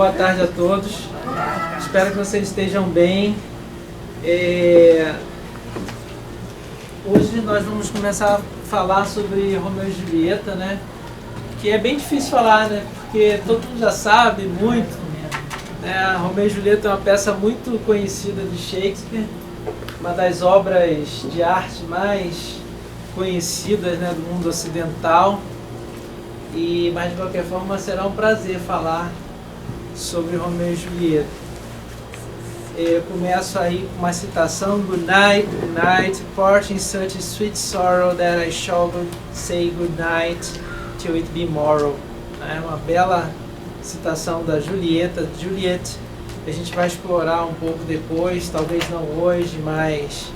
boa tarde a todos. Espero que vocês estejam bem. Hoje nós vamos começar a falar sobre Romeu e Julieta, né? Que é bem difícil falar, né? Porque todo mundo já sabe muito. Né? Romeu e Julieta é uma peça muito conhecida de Shakespeare, uma das obras de arte mais conhecidas, né, do mundo ocidental. Mas de qualquer forma será um prazer falar sobre Romeu e Julieta. Eu começo aí com uma citação: Good night, good night, parting such sweet sorrow that I shall say good night till it be morrow. É uma bela citação da Julieta, Juliet, que a gente vai explorar um pouco depois, talvez não hoje, mas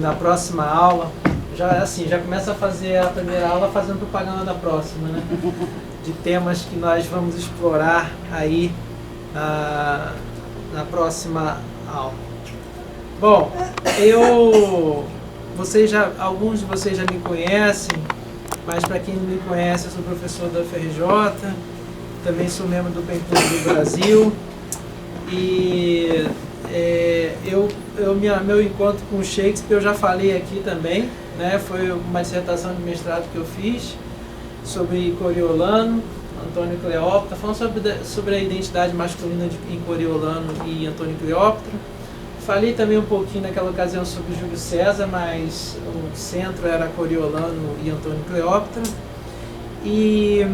na próxima aula. Já começa a fazer a primeira aula fazendo propaganda da próxima, né? De temas que nós vamos explorar aí na próxima aula. Bom, alguns de vocês já me conhecem, mas para quem não me conhece, eu sou professor da UFRJ, também sou membro do PEN Clube do Brasil, e meu encontro com Shakespeare eu já falei aqui também, né? Foi uma dissertação de mestrado que eu fiz sobre Coriolano, Antônio e Cleópatra, falando sobre a identidade masculina em Coriolano e Antônio e Cleópatra. Falei também um pouquinho naquela ocasião sobre Júlio César, mas o centro era Coriolano e Antônio e Cleópatra. E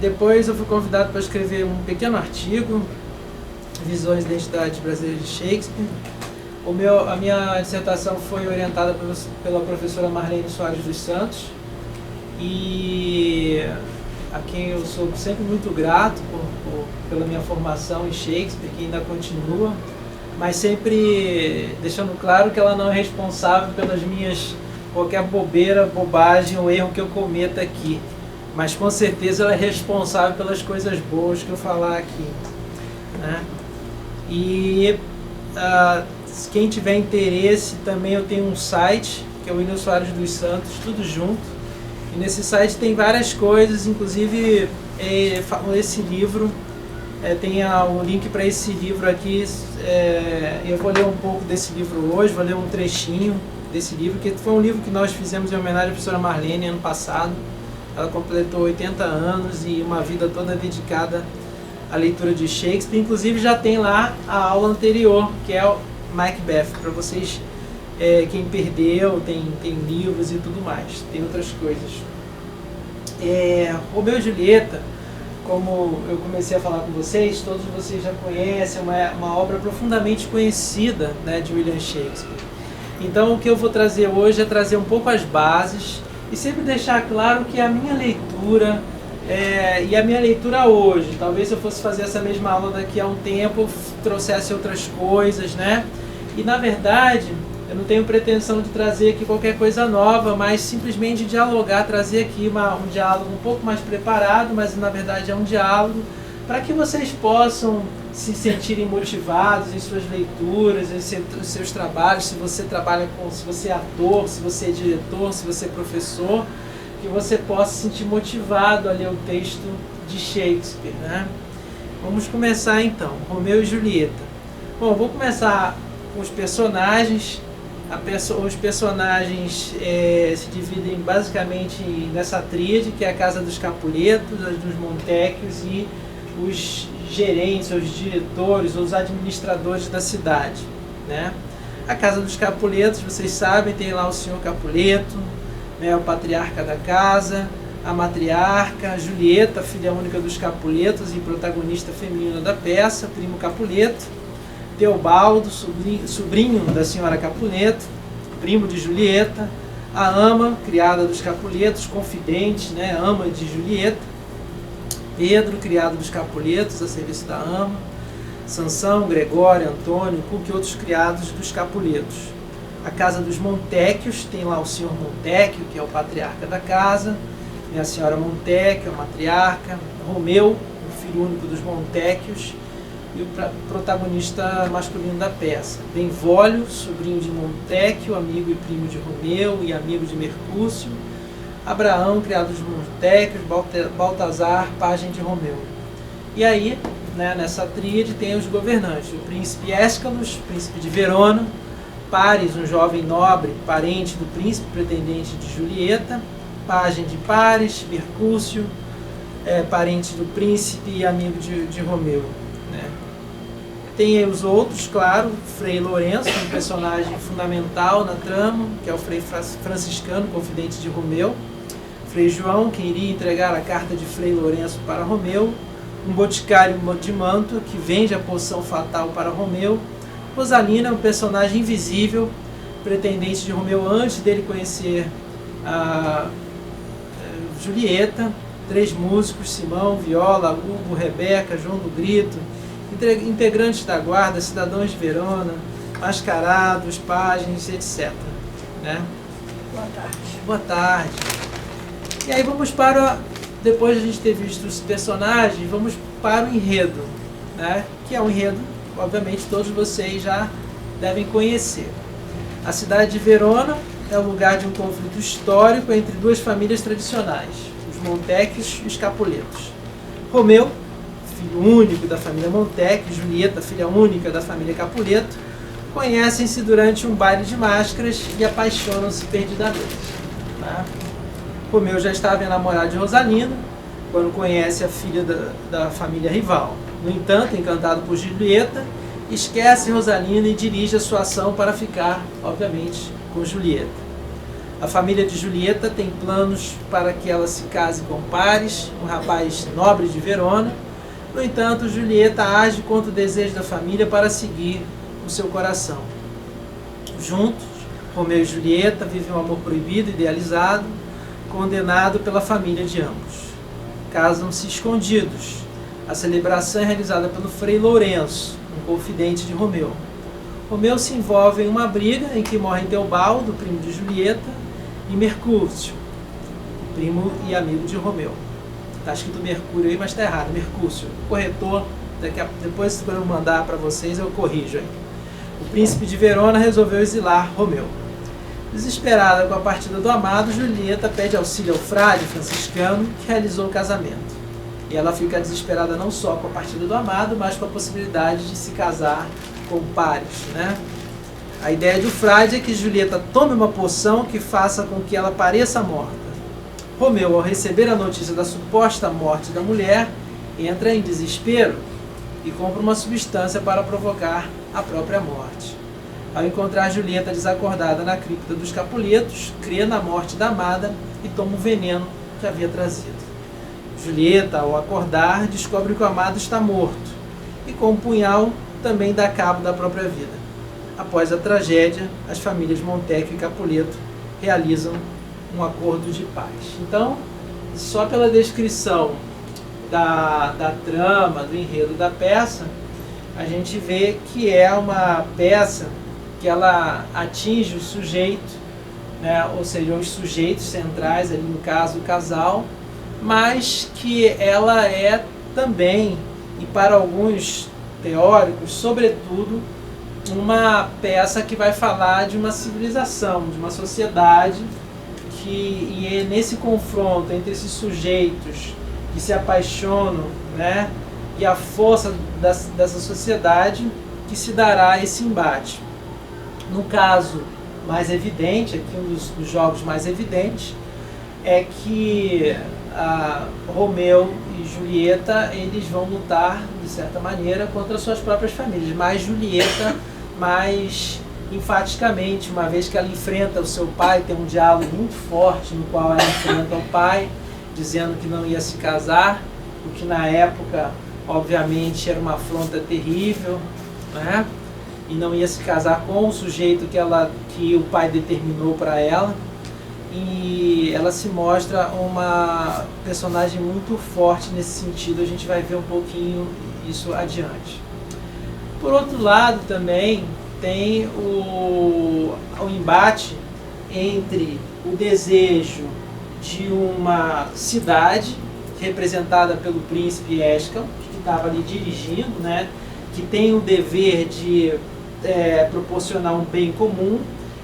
depois eu fui convidado para escrever um pequeno artigo, Visões da Identidade Brasileira de Shakespeare. A minha dissertação foi orientada pela professora Marlene Soares dos Santos, e a quem eu sou sempre muito grato pela minha formação em Shakespeare, que ainda continua, mas sempre deixando claro que ela não é responsável pelas minhas qualquer bobeira, bobagem ou erro que eu cometa aqui, mas com certeza ela é responsável pelas coisas boas que eu falar aqui, né? E quem tiver interesse, também eu tenho um site, que é o William Soares dos Santos, tudo junto. E nesse site tem várias coisas, inclusive esse livro, tem o link para esse livro aqui. Eu vou ler um pouco desse livro hoje, vou ler um trechinho desse livro, que foi um livro que nós fizemos em homenagem à professora Marlene ano passado. Ela completou 80 anos e uma vida toda dedicada à leitura de Shakespeare. Inclusive já tem lá a aula anterior, que é o Macbeth, para vocês, quem perdeu, tem livros e tudo mais, tem outras coisas. Romeu e Julieta, como eu comecei a falar com vocês, todos vocês já conhecem, uma obra profundamente conhecida, né, de William Shakespeare. Então o que eu vou trazer hoje é trazer um pouco as bases e sempre deixar claro que a minha leitura e a minha leitura hoje, talvez se eu fosse fazer essa mesma aula daqui a um tempo, eu trouxesse outras coisas, né? E na verdade, eu não tenho pretensão de trazer aqui qualquer coisa nova, mas simplesmente dialogar, trazer aqui um diálogo um pouco mais preparado, mas na verdade é um diálogo para que vocês possam se sentirem motivados em suas leituras, em seus trabalhos, se você é ator, se você é diretor, se você é professor, que você possa se sentir motivado a ler o texto de Shakespeare, né? Vamos começar então, Romeu e Julieta. Bom, vou começar com os personagens. Os personagens se dividem basicamente nessa tríade, que é a Casa dos Capuletos, a dos Montecchios e os gerentes, os diretores, os administradores da cidade, né? A Casa dos Capuletos, vocês sabem, tem lá o senhor Capuleto, né, o patriarca da casa, a matriarca, Julieta, filha única dos Capuletos e protagonista feminina da peça, primo Capuleto, Teobaldo, sobrinho da senhora Capuleto, primo de Julieta, a ama, criada dos Capuletos, confidente, né, ama de Julieta, Pedro, criado dos Capuletos, a serviço da ama, Sansão, Gregório, Antônio, Cook e outros criados dos Capuletos. A Casa dos Montecchios, tem lá o senhor Montecchio, que é o patriarca da casa, tem a senhora Montecchio, a matriarca, Romeu, o filho único dos Montecchios, e o protagonista masculino da peça. Benvolio, sobrinho de Montecchio, amigo e primo de Romeu e amigo de Mercúcio. Abraão, criado dos Montecchios, Baltazar, pajem de Romeu. E aí né, nessa tríade tem os governantes, o príncipe Éscalos, príncipe de Verona, Paris, um jovem nobre, parente do príncipe pretendente de Julieta, pajem de Paris, Mercúcio, parente do príncipe e amigo de Romeu, né. Tem os outros, claro, Frei Lourenço, um personagem fundamental na trama, que é o Frei franciscano, confidente de Romeu, Frei João, que iria entregar a carta de Frei Lourenço para Romeu, um boticário de Mantua, que vende a poção fatal para Romeu, Rosalina, um personagem invisível, pretendente de Romeu antes dele conhecer a Julieta, 3 músicos, Simão, Viola, Hugo, Rebeca, João do Grito, integrantes da guarda, cidadãos de Verona, mascarados, pajens, etc. Né? Boa tarde. Boa tarde. E aí vamos para, depois de a gente ter visto os personagens, vamos para o enredo, né? Que é um enredo, obviamente, todos vocês já devem conhecer. A cidade de Verona é o lugar de um conflito histórico entre 2 famílias tradicionais, os Montecchios e os Capuletos. Romeu, filho único da família Montecchio, e Julieta, filha única da família Capuleto, conhecem-se durante um baile de máscaras e apaixonam-se perdidamente. Tá? Romeu já estava enamorado de Rosalina quando conhece a filha da família rival. No entanto, encantado por Julieta, esquece Rosalina e dirige a sua ação para ficar, obviamente, com Julieta. A família de Julieta tem planos para que ela se case com Paris, um rapaz nobre de Verona. No entanto, Julieta age contra o desejo da família para seguir o seu coração. Juntos, Romeu e Julieta vivem um amor proibido, idealizado, condenado pela família de ambos. Casam-se escondidos. A celebração é realizada pelo Frei Lourenço, um confidente de Romeu. Romeu se envolve em uma briga em que morrem Teobaldo, primo de Julieta, e Mercúcio, primo e amigo de Romeu. Está escrito Mercúrio aí, mas está errado, Mercúcio. Corretor, depois que eu mandar para vocês eu corrijo aí. O príncipe de Verona resolveu exilar Romeu. Desesperada com a partida do amado, Julieta pede auxílio ao frade franciscano que realizou o casamento. E ela fica desesperada não só com a partida do amado, mas com a possibilidade de se casar com Paris, né? A ideia do frade é que Julieta tome uma poção que faça com que ela pareça morta. Romeu, ao receber a notícia da suposta morte da mulher, entra em desespero e compra uma substância para provocar a própria morte. Ao encontrar Julieta desacordada na cripta dos Capuletos, crê na morte da amada e toma o veneno que havia trazido. Julieta, ao acordar, descobre que o amado está morto e com um punhal também dá cabo da própria vida. Após a tragédia, as famílias Montecchio e Capuleto realizam um acordo de paz. Então, só pela descrição da trama, do enredo da peça, a gente vê que é uma peça que ela atinge o sujeito, né? Ou seja, os sujeitos centrais, ali no caso o casal, mas que ela é também, e para alguns teóricos, sobretudo, uma peça que vai falar de uma civilização, de uma sociedade e é nesse confronto entre esses sujeitos que se apaixonam, né, e a força dessa sociedade que se dará esse embate. No caso mais evidente, aqui um dos jogos mais evidentes, é que Romeu e Julieta eles vão lutar, de certa maneira, contra suas próprias famílias, mas Julieta mais enfaticamente, uma vez que ela enfrenta o seu pai, tem um diálogo muito forte no qual ela enfrenta o pai, dizendo que não ia se casar, o que na época, obviamente, era uma afronta terrível, né? E não ia se casar com o sujeito que o pai determinou para ela. E ela se mostra uma personagem muito forte nesse sentido, a gente vai ver um pouquinho isso adiante. Por outro lado também tem o embate entre o desejo de uma cidade representada pelo príncipe Éscalo, que estava ali dirigindo, né, que tem o dever de proporcionar um bem comum,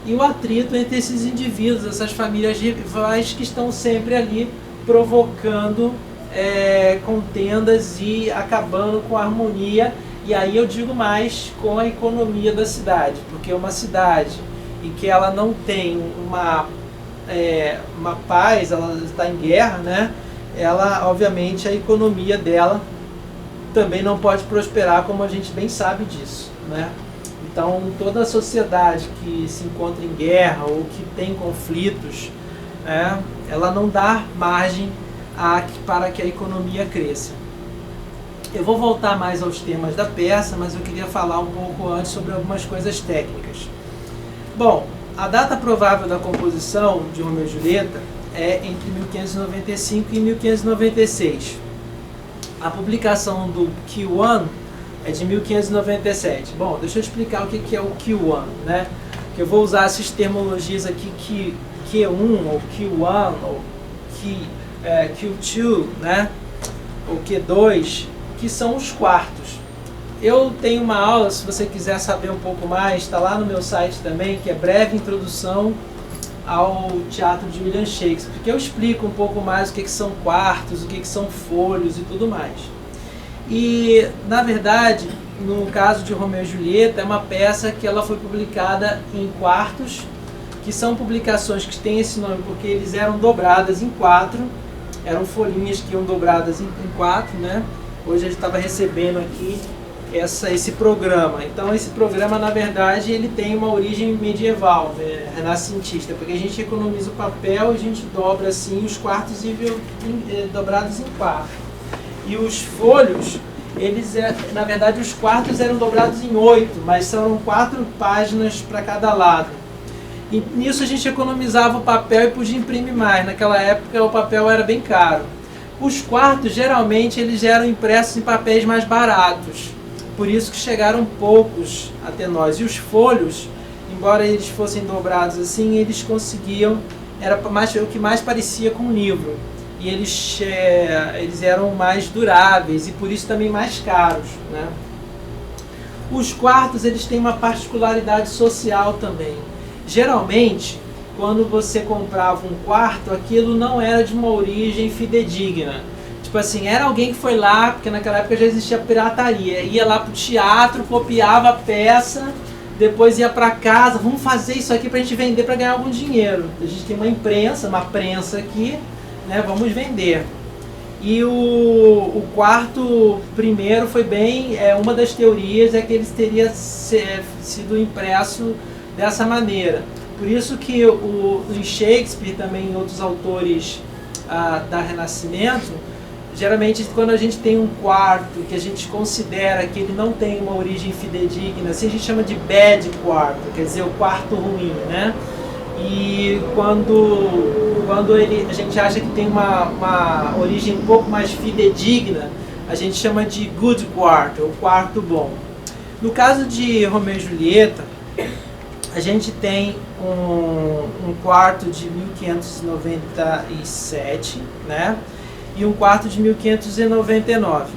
e o atrito entre esses indivíduos, essas famílias rivais que estão sempre ali provocando contendas e acabando com a harmonia. E aí eu digo mais com a economia da cidade, porque uma cidade em que ela não tem uma paz, ela está em guerra, né? Ela, obviamente, a economia dela também não pode prosperar, como a gente bem sabe disso, né? Então, toda a sociedade que se encontra em guerra ou que tem conflitos, ela não dá margem para que a economia cresça. Eu vou voltar mais aos temas da peça, mas eu queria falar um pouco antes sobre algumas coisas técnicas. Bom, a data provável da composição de Romeu e Julieta é entre 1595 e 1596. A publicação do Q1 é de 1597. Bom, deixa eu explicar o que é o Q1, né? Que eu vou usar essas terminologias aqui, Q1 ou Q1 ou Q2, né? Ou Q2, que são os quartos. Eu tenho uma aula, se você quiser saber um pouco mais, está lá no meu site também, que é Breve Introdução ao Teatro de William Shakespeare, que eu explico um pouco mais o que são quartos, o que são folhos e tudo mais. E, na verdade, no caso de Romeu e Julieta, é uma peça que ela foi publicada em quartos, que são publicações que têm esse nome porque eles eram dobradas em 4, eram folhinhas que iam dobradas em 4, né? Hoje a gente estava recebendo aqui esse programa. Então esse programa, na verdade, ele tem uma origem medieval, renascentista, porque a gente economiza o papel, a gente dobra assim os quartos e dobrados em 4. E os folhos, na verdade os quartos eram dobrados em 8, mas são 4 páginas para cada lado. E nisso a gente economizava o papel e podia imprimir mais. Naquela época o papel era bem caro. Os quartos, geralmente, eles eram impressos em papéis mais baratos. Por isso que chegaram poucos até nós. E os folhos, embora eles fossem dobrados assim, eles conseguiam, era o que mais parecia com um livro. E eles eram mais duráveis e por isso também mais caros, né? Os quartos, eles têm uma particularidade social também. Geralmente, quando você comprava um quarto, aquilo não era de uma origem fidedigna. Tipo assim, era alguém que foi lá, porque naquela época já existia pirataria, ia lá pro teatro, copiava a peça, depois ia para casa, vamos fazer isso aqui pra gente vender para ganhar algum dinheiro. A gente tem uma prensa aqui, né, vamos vender. E o quarto primeiro foi bem, uma das teorias é que ele teria sido impresso dessa maneira. Por isso que em Shakespeare, também em outros autores da Renascimento, geralmente quando a gente tem um quarto que a gente considera que ele não tem uma origem fidedigna, assim a gente chama de bad quarto, quer dizer, o quarto ruim, né? E quando a gente acha que tem uma origem um pouco mais fidedigna, a gente chama de good quarto, o quarto bom. No caso de Romeu e Julieta, a gente tem um quarto de 1597, né? E um quarto de 1599.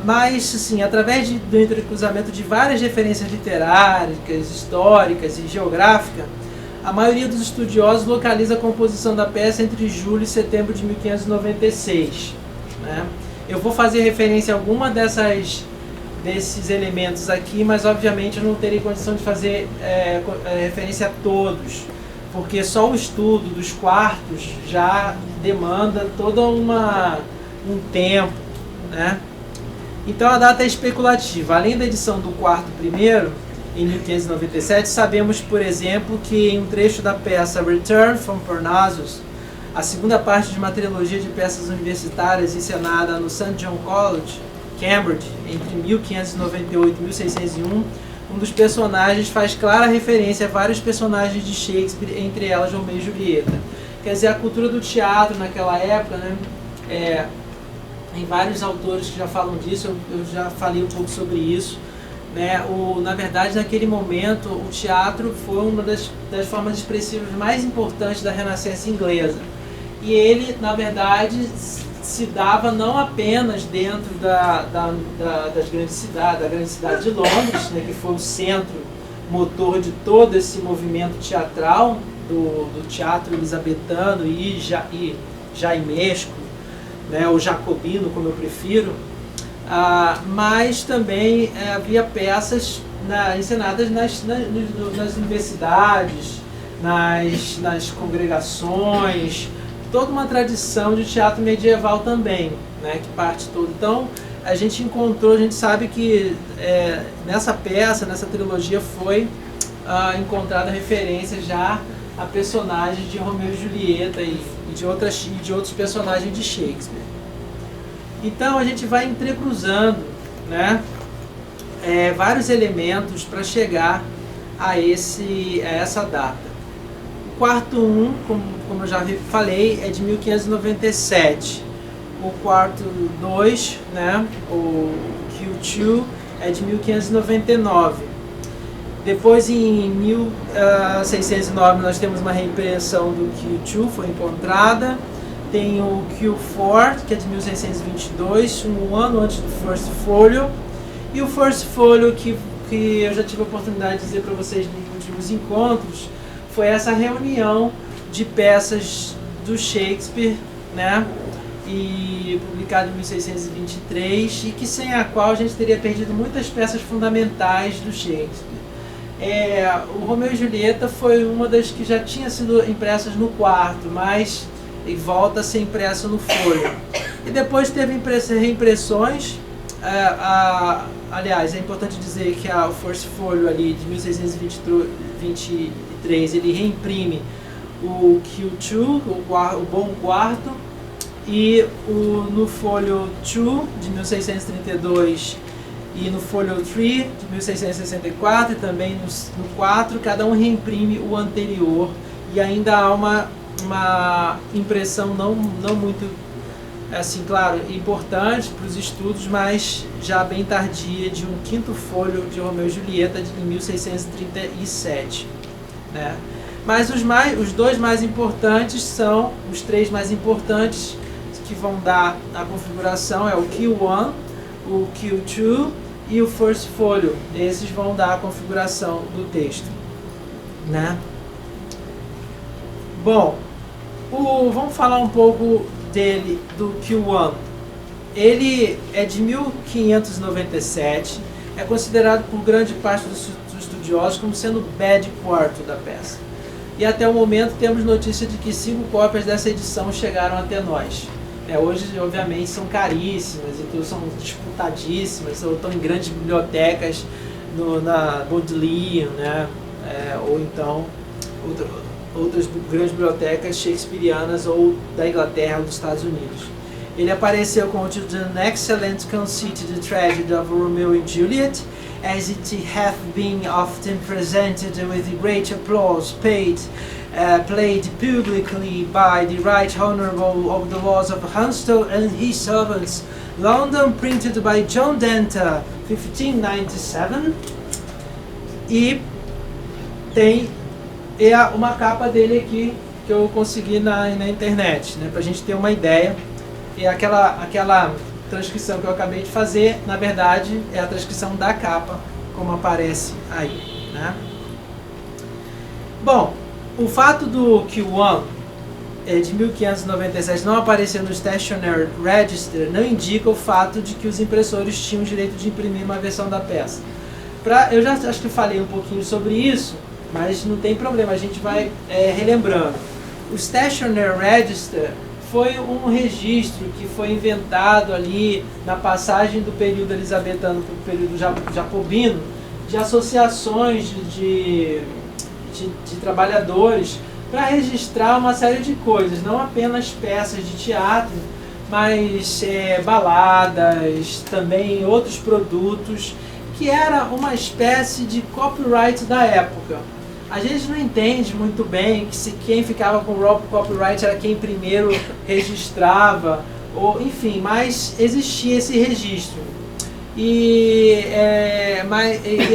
Mas, assim, através do entrecruzamento de várias referências literárias, históricas e geográficas, a maioria dos estudiosos localiza a composição da peça entre julho e setembro de 1596. Né? Eu vou fazer referência a alguma desses elementos aqui, mas obviamente eu não terei condição de fazer referência a todos, porque só o estudo dos quartos já demanda todo um tempo, né? Então a data é especulativa. Além da edição do quarto primeiro, em 1597, sabemos, por exemplo, que em um trecho da peça Return from Parnassus, a segunda parte de uma trilogia de peças universitárias encenada no St. John College, Cambridge, entre 1598 e 1601, um dos personagens faz clara referência a vários personagens de Shakespeare, entre elas Romeu e Julieta. Quer dizer, a cultura do teatro naquela época, né, tem vários autores que já falam disso, eu já falei um pouco sobre isso. Né? Na verdade, naquele momento, o teatro foi uma das formas expressivas mais importantes da Renascença inglesa. E ele, na verdade, se dava não apenas dentro das grandes cidades, da grande cidade de Londres, né, que foi o centro motor de todo esse movimento teatral, do teatro elisabetano e jaimesco, né, ou jacobino, como eu prefiro, mas também havia peças encenadas nas universidades, nas congregações, toda uma tradição de teatro medieval também, né, que parte toda. Então, a gente sabe que nessa peça, nessa trilogia, foi encontrada referência já a personagens de Romeu e Julieta e de outros personagens de Shakespeare. Então, a gente vai entrecruzando, né, vários elementos para chegar a essa data. O quarto 1, como eu já falei, é de 1597. O quarto 2, né, o Q2, é de 1599. Depois, em 1609, nós temos uma reimpressão do Q2, foi encontrada. Tem o Q4, que é de 1622, um ano antes do First Folio. E o First Folio, que eu já tive a oportunidade de dizer para vocês nos últimos encontros, foi essa reunião de peças do Shakespeare, né? E publicado em 1623, e que sem a qual a gente teria perdido muitas peças fundamentais do Shakespeare. O Romeu e Julieta foi uma das que já tinha sido impressas no quarto, mas volta a ser impressa no folho. E depois teve reimpressões. Aliás, é importante dizer que o First Folio ali de 1623 ele reimprime o Q2, o bom quarto, e no folio 2 de 1632 e no folio 3 de 1664 e também no 4, cada um reimprime o anterior, e ainda há uma impressão não muito, assim, claro, importante para os estudos, mas já bem tardia, de um quinto folio de Romeu e Julieta de 1637, né? Mas os dois mais importantes são, os três mais importantes que vão dar a configuração, é o Q1, o Q2 e o First Folio. Esses vão dar a configuração do texto, né? Bom, vamos falar um pouco dele, do Q1. Ele é de 1597, é considerado por grande parte dos estudiosos como sendo o bad quarto da peça. E até o momento temos notícia de que 5 cópias dessa edição chegaram até nós. Hoje, obviamente, são caríssimas, então são disputadíssimas, ou estão em grandes bibliotecas na Bodleian, né? Ou então outras grandes bibliotecas shakespearianas ou da Inglaterra ou dos Estados Unidos. Ele apareceu com o título An Excellent Conceit of the Tragedy of Romeo and Juliet, as it hath been often presented with great applause played publicly by the Right Honourable of the Laws of Hunstone and his servants, London, printed by John Denter, 1597. E tem uma capa dele aqui que eu consegui na internet, né, pra gente ter uma ideia. E aquela transcrição que eu acabei de fazer, na verdade, é a transcrição da capa, como aparece aí, né? Bom, o fato do Q1 de 1597 não aparecer no Stationery Register não indica o fato de que os impressores tinham o direito de imprimir uma versão da peça. Eu já acho que falei um pouquinho sobre isso, mas não tem problema, a gente vai relembrando. O Stationery Register foi um registro que foi inventado ali na passagem do período elizabetano para o período jacobino, de associações de trabalhadores para registrar uma série de coisas, não apenas peças de teatro, mas baladas, também outros produtos, que era uma espécie de copyright da época. A gente não entende muito bem que quem ficava com o copyright era quem primeiro registrava, ou enfim, mas existia esse registro. E é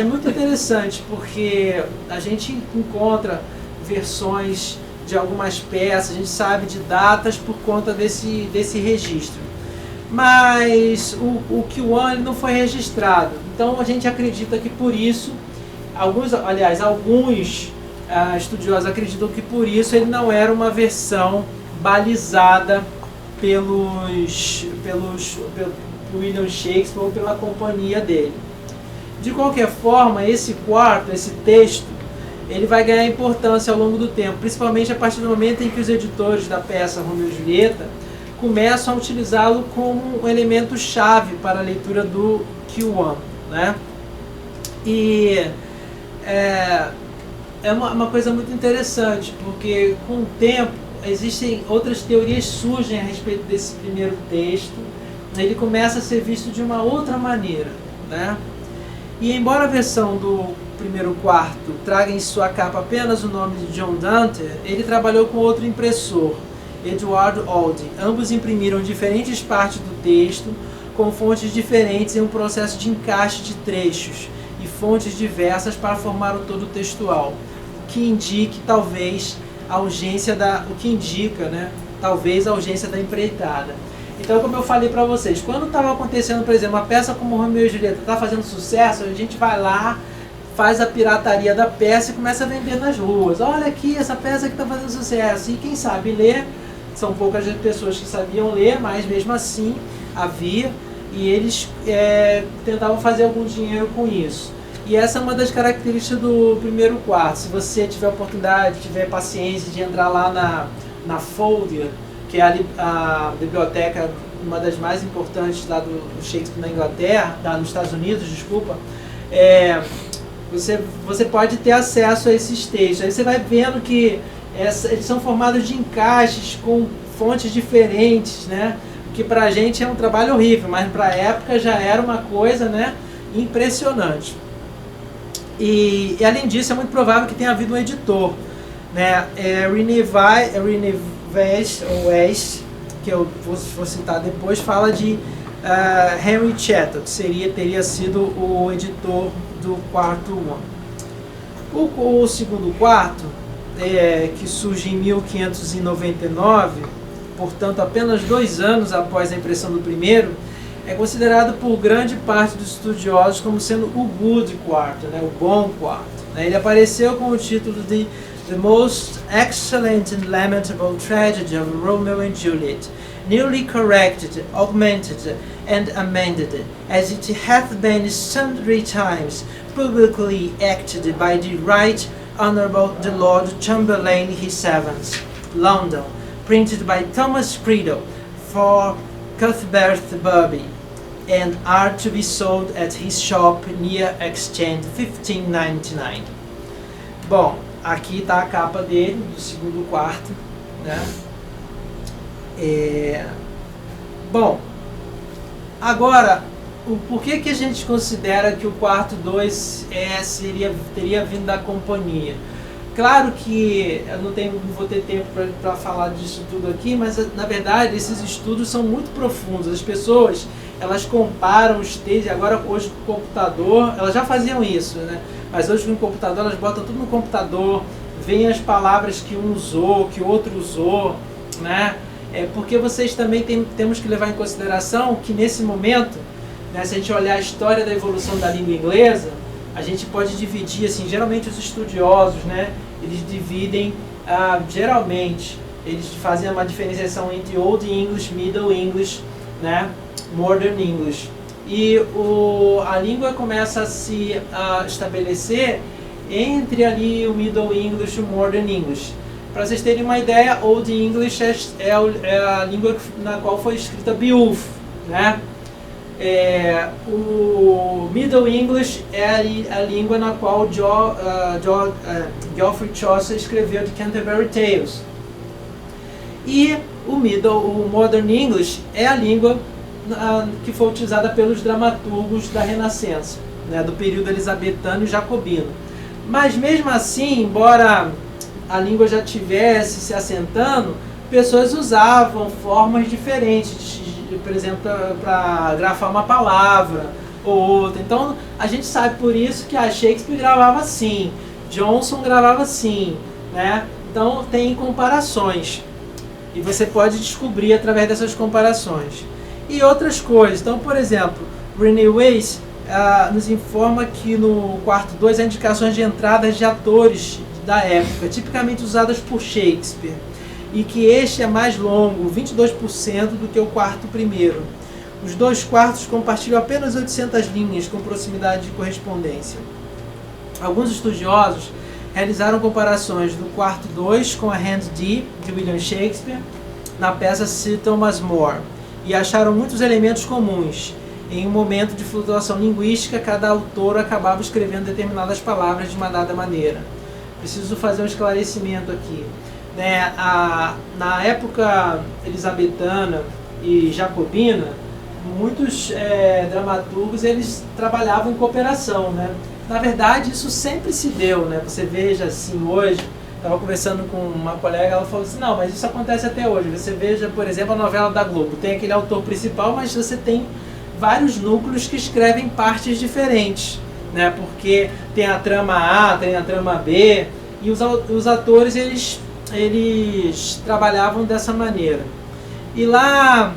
muito interessante porque a gente encontra versões de algumas peças, a gente sabe de datas por conta desse registro. Mas o Q1 ele não foi registrado, então a gente acredita que por isso, alguns estudiosos acreditam que por isso ele não era uma versão balizada pelo William Shakespeare ou pela companhia dele. De qualquer forma, esse texto, ele vai ganhar importância ao longo do tempo, principalmente a partir do momento em que os editores da peça Romeu e Julieta começam a utilizá-lo como um elemento chave para a leitura do Q1, né? E é uma coisa muito interessante, porque com o tempo existem outras teorias surgem a respeito desse primeiro texto. Ele começa a ser visto de uma outra maneira, né? E embora a versão do primeiro quarto traga em sua capa apenas o nome de John Dante, ele trabalhou com outro impressor, Edward Aldrin. Ambos imprimiram diferentes partes do texto com fontes diferentes em um processo de encaixe de trechos e fontes diversas para formar o todo textual, o que indique talvez a urgência talvez a urgência da empreitada. Então, como eu falei para vocês, quando estava acontecendo, por exemplo, uma peça como Romeu e Julieta está fazendo sucesso, a gente vai lá, faz a pirataria da peça e começa a vender nas ruas. Olha aqui, essa peça que está fazendo sucesso. E quem sabe ler, são poucas pessoas que sabiam ler, mas mesmo assim havia, e eles tentavam fazer algum dinheiro com isso. E essa é uma das características do primeiro quarto. Se você tiver oportunidade, tiver paciência de entrar lá na Folder, que é a biblioteca, uma das mais importantes lá do Shakespeare na Inglaterra, nos Estados Unidos, desculpa, você pode ter acesso a esses textos. Aí você vai vendo que eles são formados de encaixes com fontes diferentes, né? Que pra gente é um trabalho horrível, mas pra época já era uma coisa, né, impressionante. E além disso, é muito provável que tenha havido um editor, né? René West, que eu vou citar depois, fala de Henry Chatto, que teria sido o editor do quarto one. O segundo quarto, que surge em 1599, portanto apenas 2 anos após a impressão do primeiro, é considerado por grande parte dos estudiosos como sendo o good quarto, né, o bom quarto. Né? Ele apareceu com o título de The Most Excellent and Lamentable Tragedy of Romeo and Juliet, newly corrected, augmented, and amended, as it hath been sundry times publicly acted by the Right Honourable the Lord Chamberlain his servants, London, printed by Thomas Prideaux for Cuthbert Bubby, and are to be sold at his shop near Exchange 1599. Bom, aqui está a capa dele, do segundo quarto, né? Bom, agora, por que a gente considera que o quarto 2 teria vindo da companhia? Claro que eu não vou ter tempo para falar disso tudo aqui, mas na verdade esses estudos são muito profundos. As pessoas, elas comparam os textos, agora hoje com o computador, elas já faziam isso, né? Mas hoje com o computador, elas botam tudo no computador, veem as palavras que um usou, que o outro usou, né? Porque vocês também temos que levar em consideração que nesse momento, né, se a gente olhar a história da evolução da língua inglesa, a gente pode dividir, assim, geralmente os estudiosos, né, eles dividem, geralmente, eles fazem uma diferenciação entre Old English, Middle English, né, Modern English. E a língua começa a se estabelecer entre ali o Middle English e o Modern English. Para vocês terem uma ideia, Old English é a língua na qual foi escrita Beowulf, né? O Middle English é a língua na qual Geoffrey Chaucer escreveu The Canterbury Tales. E o Modern English é a língua que foi utilizada pelos dramaturgos da Renascença, né, do período elizabetano e jacobino. Mas mesmo assim, embora a língua já estivesse se assentando, pessoas usavam formas diferentes, por exemplo, para grafar uma palavra ou outra. Então, a gente sabe por isso que a Shakespeare gravava assim, Johnson gravava assim, né? Então, tem comparações. E você pode descobrir através dessas comparações. E outras coisas. Então, por exemplo, René Weiss nos informa que no quarto 2 há indicações de entradas de atores da época, tipicamente usadas por Shakespeare. e que este é mais longo, 22% do que o quarto primeiro. Os dois quartos compartilham apenas 800 linhas com proximidade de correspondência. Alguns estudiosos realizaram comparações do quarto 2 com a Hand D, de William Shakespeare, na peça Sir Thomas More, e acharam muitos elementos comuns. Em um momento de flutuação linguística, cada autor acabava escrevendo determinadas palavras de uma dada maneira. Preciso fazer um esclarecimento aqui. Na época elizabetana e jacobina, muitos dramaturgos eles trabalhavam em cooperação, né? Na verdade, isso sempre se deu, né? Você veja assim hoje, estava conversando com uma colega, ela falou assim, não, mas isso acontece até hoje. Você veja, por exemplo, a novela da Globo, tem aquele autor principal, mas você tem vários núcleos que escrevem partes diferentes, né? Porque tem a trama A, tem a trama B, e os atores eles trabalhavam dessa maneira. E lá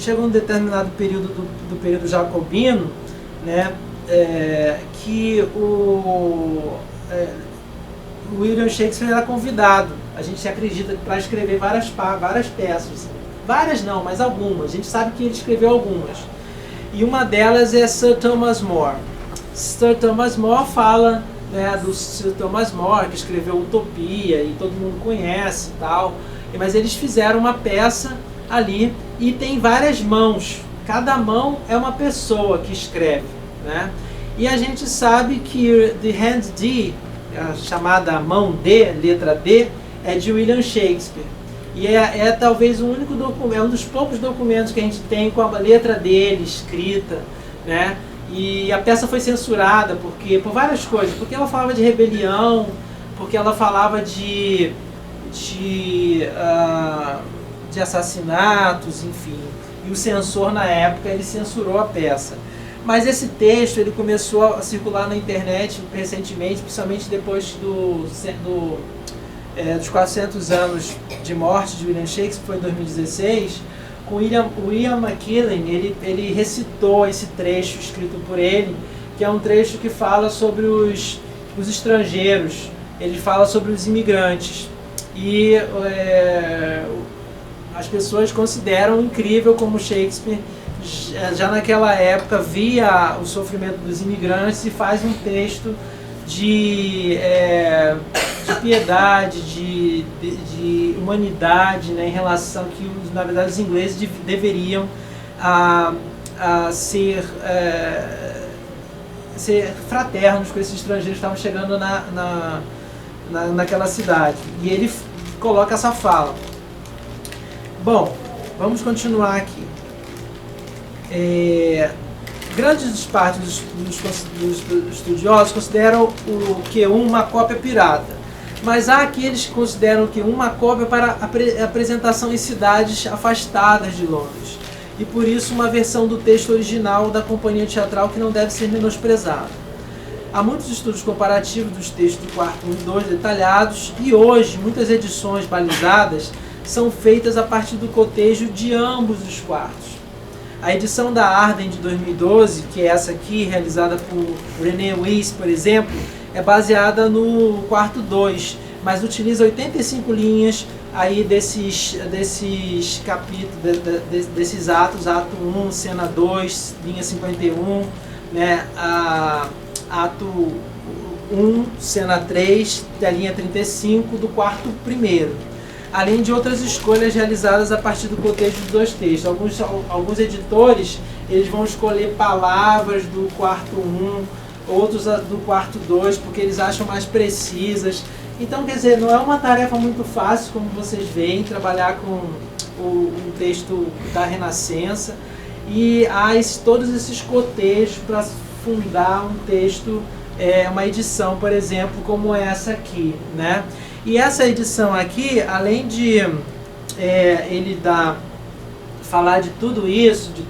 chegou um determinado período do período jacobino, né? Que o William Shakespeare era convidado, a gente acredita, para escrever várias peças. Várias não, mas algumas. A gente sabe que ele escreveu algumas. E uma delas é Sir Thomas More. Sir Thomas More fala, né, do Sir Thomas More, que escreveu Utopia, e todo mundo conhece e tal. Mas eles fizeram uma peça ali e tem várias mãos. Cada mão é uma pessoa que escreve, né? E a gente sabe que The Hand D, a chamada mão D, letra D, é de William Shakespeare. E é talvez o único documento, é um dos poucos documentos que a gente tem com a letra dele escrita, né? E a peça foi censurada por várias coisas, porque ela falava de rebelião, porque ela falava de assassinatos, enfim. E o censor na época ele censurou a peça. Mas esse texto ele começou a circular na internet recentemente, principalmente depois dos 400 anos de morte de William Shakespeare, foi em 2016, com William McKellen, ele recitou esse trecho escrito por ele, que é um trecho que fala sobre os estrangeiros, ele fala sobre os imigrantes. E as pessoas consideram incrível como Shakespeare, já naquela época, via o sofrimento dos imigrantes e faz um texto de piedade, de humanidade, né, em relação que, na verdade, os ingleses deveriam ser fraternos com esses estrangeiros que estavam chegando naquela cidade. E ele coloca essa fala. Bom, vamos continuar aqui. Grandes parte dos estudiosos consideram o Q1 uma cópia pirata, mas há aqueles que consideram o Q1 uma cópia para apresentação em cidades afastadas de Londres, e por isso uma versão do texto original da companhia teatral que não deve ser menosprezada. Há muitos estudos comparativos dos textos do quarto 1 e 2 detalhados, e hoje muitas edições balizadas são feitas a partir do cotejo de ambos os quartos. A edição da Arden de 2012, que é essa aqui, realizada por René Wyss, por exemplo, é baseada no quarto 2, mas utiliza 85 linhas aí desses capítulos, desses atos, ato 1, cena 2, linha 51, né, ato 1, cena 3, da linha 35, do quarto primeiro. Além de outras escolhas realizadas a partir do cotejo dos dois textos. Alguns editores eles vão escolher palavras do quarto 1, outros do quarto 2, porque eles acham mais precisas. Então, quer dizer, não é uma tarefa muito fácil, como vocês veem, trabalhar com um texto da Renascença. E há todos esses cotejos para fundar um texto, uma edição, por exemplo, como essa aqui, né? E essa edição aqui, além de ele falar de tudo isso, de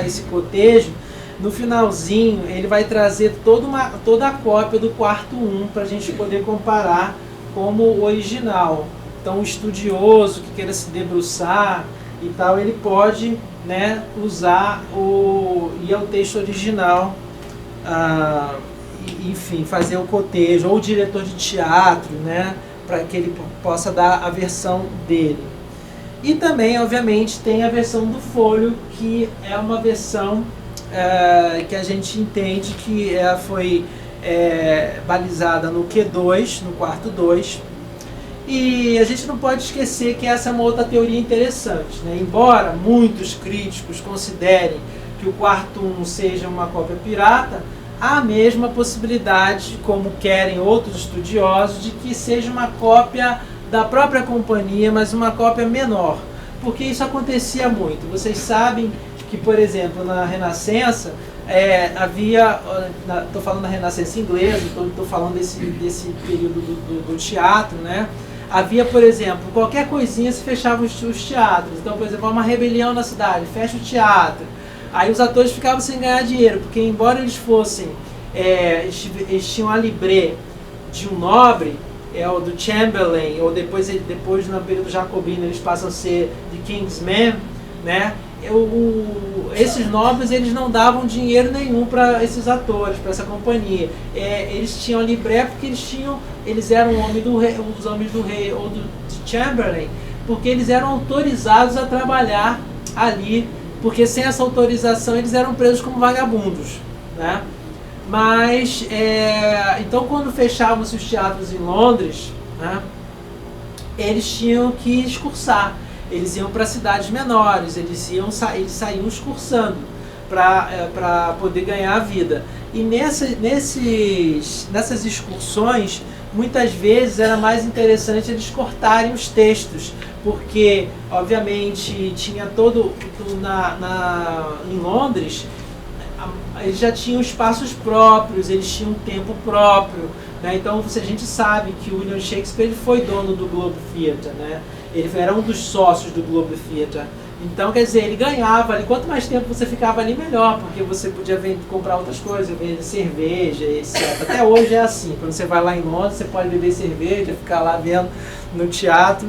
esse cotejo, no finalzinho ele vai trazer toda a cópia do quarto 1 para a gente poder comparar como o original. Então o estudioso que queira se debruçar e tal, ele pode, né, usar ir ao texto original, enfim, fazer o cotejo, ou o diretor de teatro, né, para que ele possa dar a versão dele. E também, obviamente, tem a versão do folho, que é uma versão que a gente entende que foi balizada no Q2, no quarto 2. E a gente não pode esquecer que essa é uma outra teoria interessante, né? Embora muitos críticos considerem que o quarto 1 seja uma cópia pirata, há a mesma possibilidade, como querem outros estudiosos, de que seja uma cópia da própria companhia, mas uma cópia menor, porque isso acontecia muito. Vocês sabem que, por exemplo, na Renascença, havia, estou falando da Renascença inglesa, estou falando desse período do teatro, né? Havia, por exemplo, qualquer coisinha se fechava os teatros. Então, por exemplo, uma rebelião na cidade, fecha o teatro. Aí os atores ficavam sem ganhar dinheiro, porque embora eles fossem, eles tinham a libré de um nobre, ou do Chamberlain, ou depois no período jacobino eles passam a ser de Kingsmen, né? Esses nobres, eles não davam dinheiro nenhum para esses atores, para essa companhia. Eles tinham libré porque eles eram os homens do rei ou de Chamberlain, porque eles eram autorizados a trabalhar ali, porque sem essa autorização eles eram presos como vagabundos, né? Mas, então quando fechavam-se os teatros em Londres, né, eles tinham que excursar. Eles iam para cidades menores, eles saíam excursando para poder ganhar a vida. E nessas excursões, muitas vezes era mais interessante eles cortarem os textos, porque, obviamente, tinha em Londres, eles já tinham espaços próprios, eles tinham tempo próprio, né? Então a gente sabe que o William Shakespeare ele foi dono do Globe Theatre, né? Ele era um dos sócios do Globe Theatre. Então, quer dizer, ele ganhava ali. Quanto mais tempo você ficava ali, melhor, porque você podia comprar outras coisas, vender cerveja, etc. Até hoje é assim. Quando você vai lá em Londres, você pode beber cerveja, ficar lá vendo no teatro,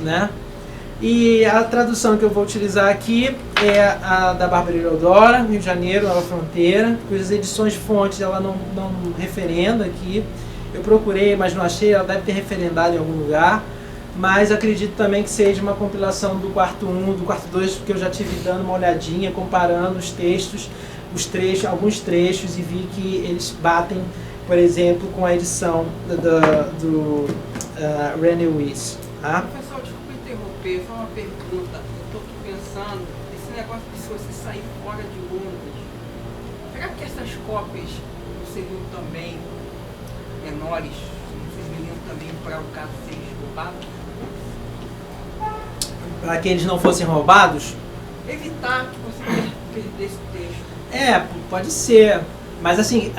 né? E a tradução que eu vou utilizar aqui é a da Bárbara Eudora, Rio de Janeiro, Nova Fronteira, cujas edições fontes ela não referenda aqui. Eu procurei, mas não achei, ela deve ter referendado em algum lugar. Mas acredito também que seja uma compilação do quarto 1, do quarto 2, porque eu já estive dando uma olhadinha, comparando os textos, alguns trechos, e vi que eles batem, por exemplo, com a edição do René Wyss. Tá? Professor, desculpa interromper, só uma pergunta. Eu estou aqui pensando, esse negócio de se você sair fora de Londres, será que essas cópias seriam também menores, serviriam também para o caso ser roubado? Para que eles não fossem roubados? Evitar que você perdesse o texto. Pode ser. Mas assim,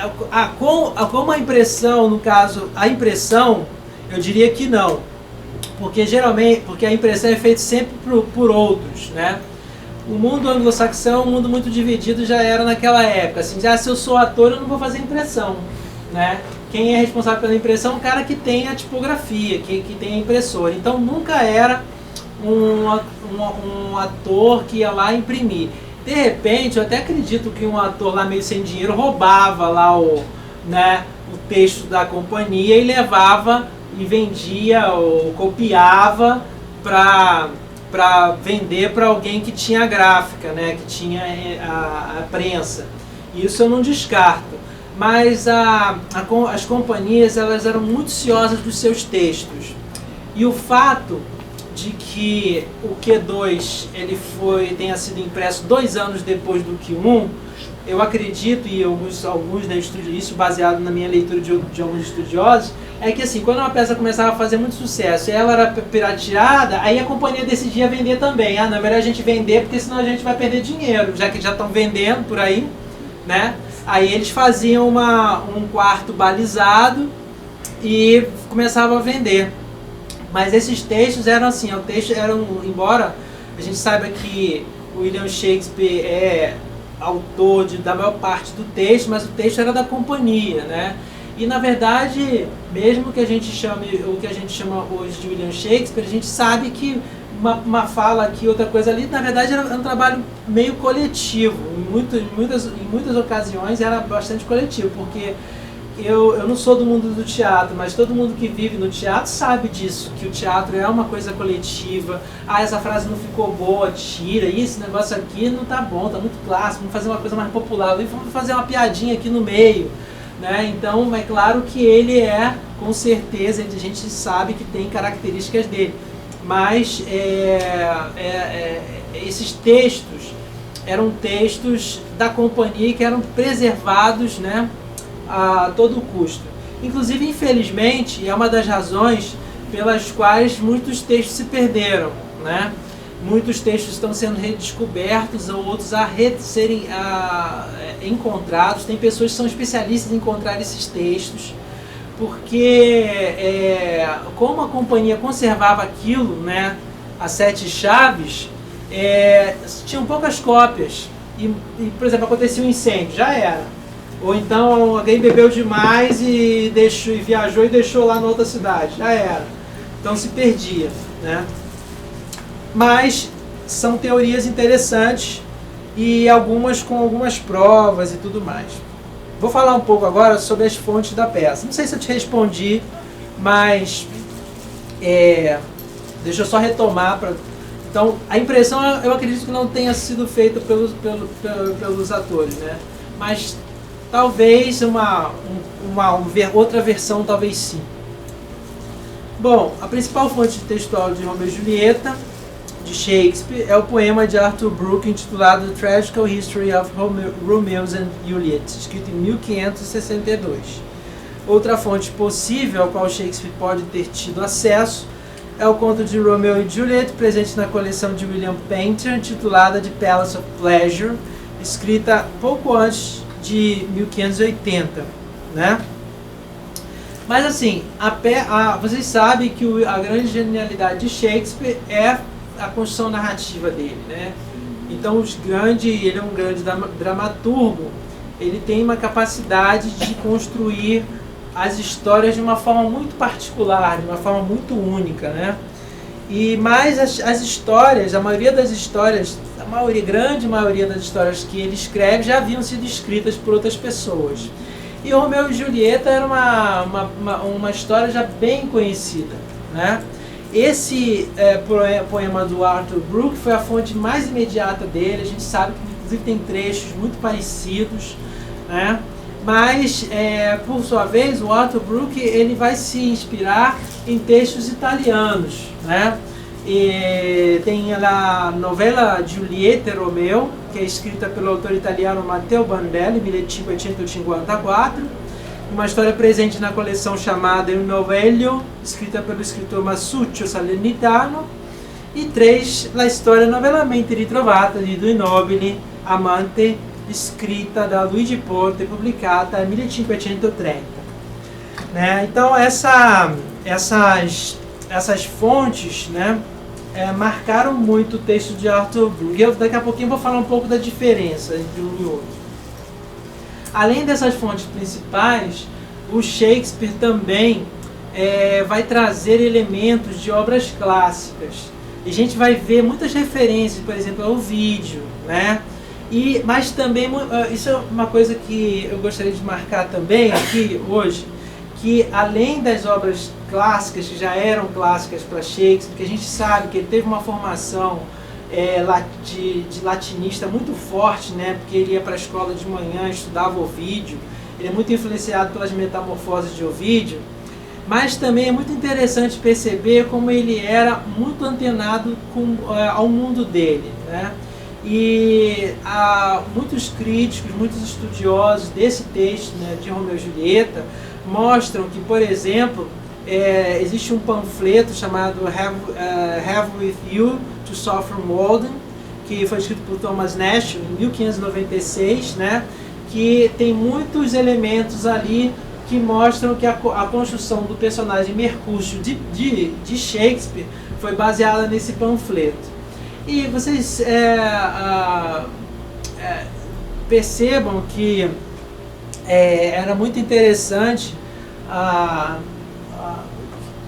como a impressão, no caso, a impressão, eu diria que não. Porque geralmente, porque a impressão é feita sempre por outros, né? O mundo anglo-saxão é um mundo muito dividido, já era naquela época. Assim, se eu sou ator, eu não vou fazer impressão, né? Quem é responsável pela impressão é o cara que tem a tipografia, que tem a impressora. Então nunca era um ator que ia lá imprimir. De repente, eu até acredito que um ator lá meio sem dinheiro roubava lá o texto da companhia e levava e vendia ou copiava para vender para alguém que tinha a gráfica, né, que tinha a prensa. Isso eu não descarto. Mas as companhias elas eram muito ciosas dos seus textos. E o fato de que o Q2 tenha sido impresso 2 anos depois do Q1, eu acredito, e alguns isso baseado na minha leitura de alguns estudiosos, é que assim, quando uma peça começava a fazer muito sucesso e ela era pirateada, aí a companhia decidia vender também. Na verdade a gente vender, porque senão a gente vai perder dinheiro, já que já estão vendendo por aí, né? Aí eles faziam um quarto balizado e começavam a vender. Mas esses textos eram assim, embora a gente saiba que William Shakespeare é autor da maior parte do texto, mas o texto era da companhia, né? E na verdade, mesmo que a gente chame o que a gente chama hoje de William Shakespeare, a gente sabe que uma fala aqui, outra coisa ali, na verdade era um trabalho meio coletivo. Em muitas ocasiões era bastante coletivo, porque eu não sou do mundo do teatro, mas todo mundo que vive no teatro sabe disso, que o teatro é uma coisa coletiva. Ah, essa frase não ficou boa, tira. Esse negócio aqui não tá bom, tá muito clássico, vamos fazer uma coisa mais popular, vamos fazer uma piadinha aqui no meio. Né? Então, é claro que ele com certeza, a gente sabe que tem características dele. Mas esses textos eram textos da companhia que eram preservados, né, a todo custo. Inclusive, infelizmente, é uma das razões pelas quais muitos textos se perderam, né? Muitos textos estão sendo redescobertos ou outros a serem encontrados. Tem pessoas que são especialistas em encontrar esses textos, porque como a companhia conservava aquilo, né, a 7 chaves, tinham poucas cópias. E, por exemplo, acontecia um incêndio, já era. Ou então alguém bebeu demais e viajou e deixou lá na outra cidade, já era. Então se perdia, né? Mas são teorias interessantes e algumas com algumas provas e tudo mais. Vou falar um pouco agora sobre as fontes da peça. Não sei se eu te respondi, mas deixa eu só retomar. Então, a impressão eu acredito que não tenha sido feita pelos atores, né? Mas talvez uma outra versão, talvez sim. Bom, a principal fonte textual de Romeu e Julieta, de Shakespeare, é o poema de Arthur Brooke intitulado The Tragical History of Romeo and Juliet, escrito em 1562. Outra fonte possível ao qual Shakespeare pode ter tido acesso é o conto de Romeo e Juliet, presente na coleção de William Painter, intitulada The Palace of Pleasure, escrita pouco antes de 1580, né? Mas assim, vocês sabem que a grande genialidade de Shakespeare é a construção narrativa dele, né? Então ele é um grande dramaturgo, ele tem uma capacidade de construir as histórias de uma forma muito particular, de uma forma muito única, né? Mas as histórias, grande maioria das histórias que ele escreve já haviam sido escritas por outras pessoas. E Romeu e Julieta era uma história já bem conhecida, né? Esse poema do Arthur Brooke foi a fonte mais imediata dele. A gente sabe que inclusive tem trechos muito parecidos, né? Mas, por sua vez, o Arthur Brooke ele vai se inspirar em textos italianos, né? E tem a novela Giulietta e Romeo, que é escrita pelo autor italiano Matteo Bandelli, em 1554, uma história presente na coleção chamada Il Novello, escrita pelo escritor Masuccio Salernitano, e 3, la storia novelmente ritrovata di due nobili amanti, escrita da Luigi Porta e publicata em 1530. Né? Então essas fontes, né, marcaram muito o texto de Arthur Brooke. Daqui a pouquinho eu vou falar um pouco da diferença entre um e outro. Além dessas fontes principais, o Shakespeare também vai trazer elementos de obras clássicas. E a gente vai ver muitas referências, por exemplo, ao Ovídio, né? Mas também, isso é uma coisa que eu gostaria de marcar também aqui hoje, que além das obras clássicas, que já eram clássicas para Shakespeare, que a gente sabe que ele teve uma formação de latinista muito forte, né? Porque ele ia para a escola de manhã, estudava Ovídio, ele é muito influenciado pelas metamorfoses de Ovídio, mas também é muito interessante perceber como ele era muito antenado ao mundo dele, né? E muitos críticos, muitos estudiosos desse texto, né, de Romeu e Julieta, mostram que, por exemplo, existe um panfleto chamado Have With You to Saul from Walden, que foi escrito por Thomas Nashville em 1596, né, que tem muitos elementos ali que mostram que a construção do personagem Mercúcio de Shakespeare foi baseada nesse panfleto. E vocês percebam que era muito interessante,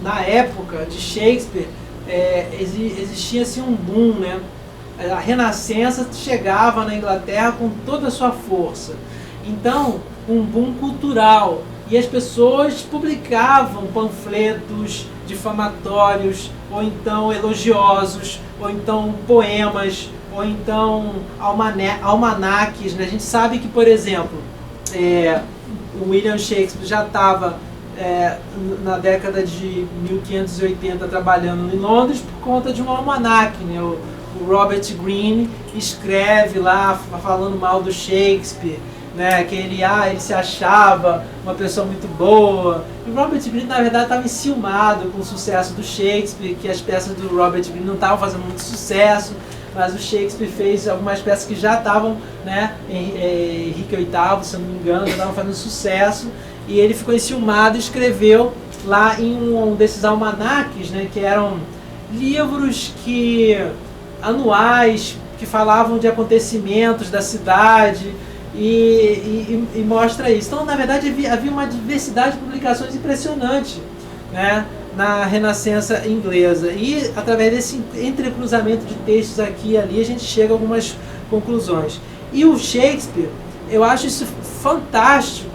na época de Shakespeare, existia assim, um boom, né? A Renascença chegava na Inglaterra com toda a sua força. Então, um boom cultural. e as pessoas publicavam panfletos difamatórios, ou então elogiosos, ou então poemas, ou então almanaques, né? A gente sabe que, por exemplo, o William Shakespeare já estava na década de 1580 trabalhando em Londres por conta de um almanaque, né? O Robert Greene escreve lá falando mal do Shakespeare, né? Que ele se achava uma pessoa muito boa. E o Robert Greene, na verdade, estava enciumado com o sucesso do Shakespeare, que as peças do Robert Greene não estavam fazendo muito sucesso, mas o Shakespeare fez algumas peças que já estavam, né, Henrique VIII, se eu não me engano, já estavam fazendo sucesso, e ele ficou enciumado e escreveu lá em um desses almanaques, né, que eram livros anuais, que falavam de acontecimentos da cidade, e mostra isso. Então, na verdade, havia uma diversidade de publicações impressionante, né, na Renascença inglesa. E, através desse entrecruzamento de textos aqui e ali, a gente chega a algumas conclusões. E o Shakespeare, eu acho isso fantástico,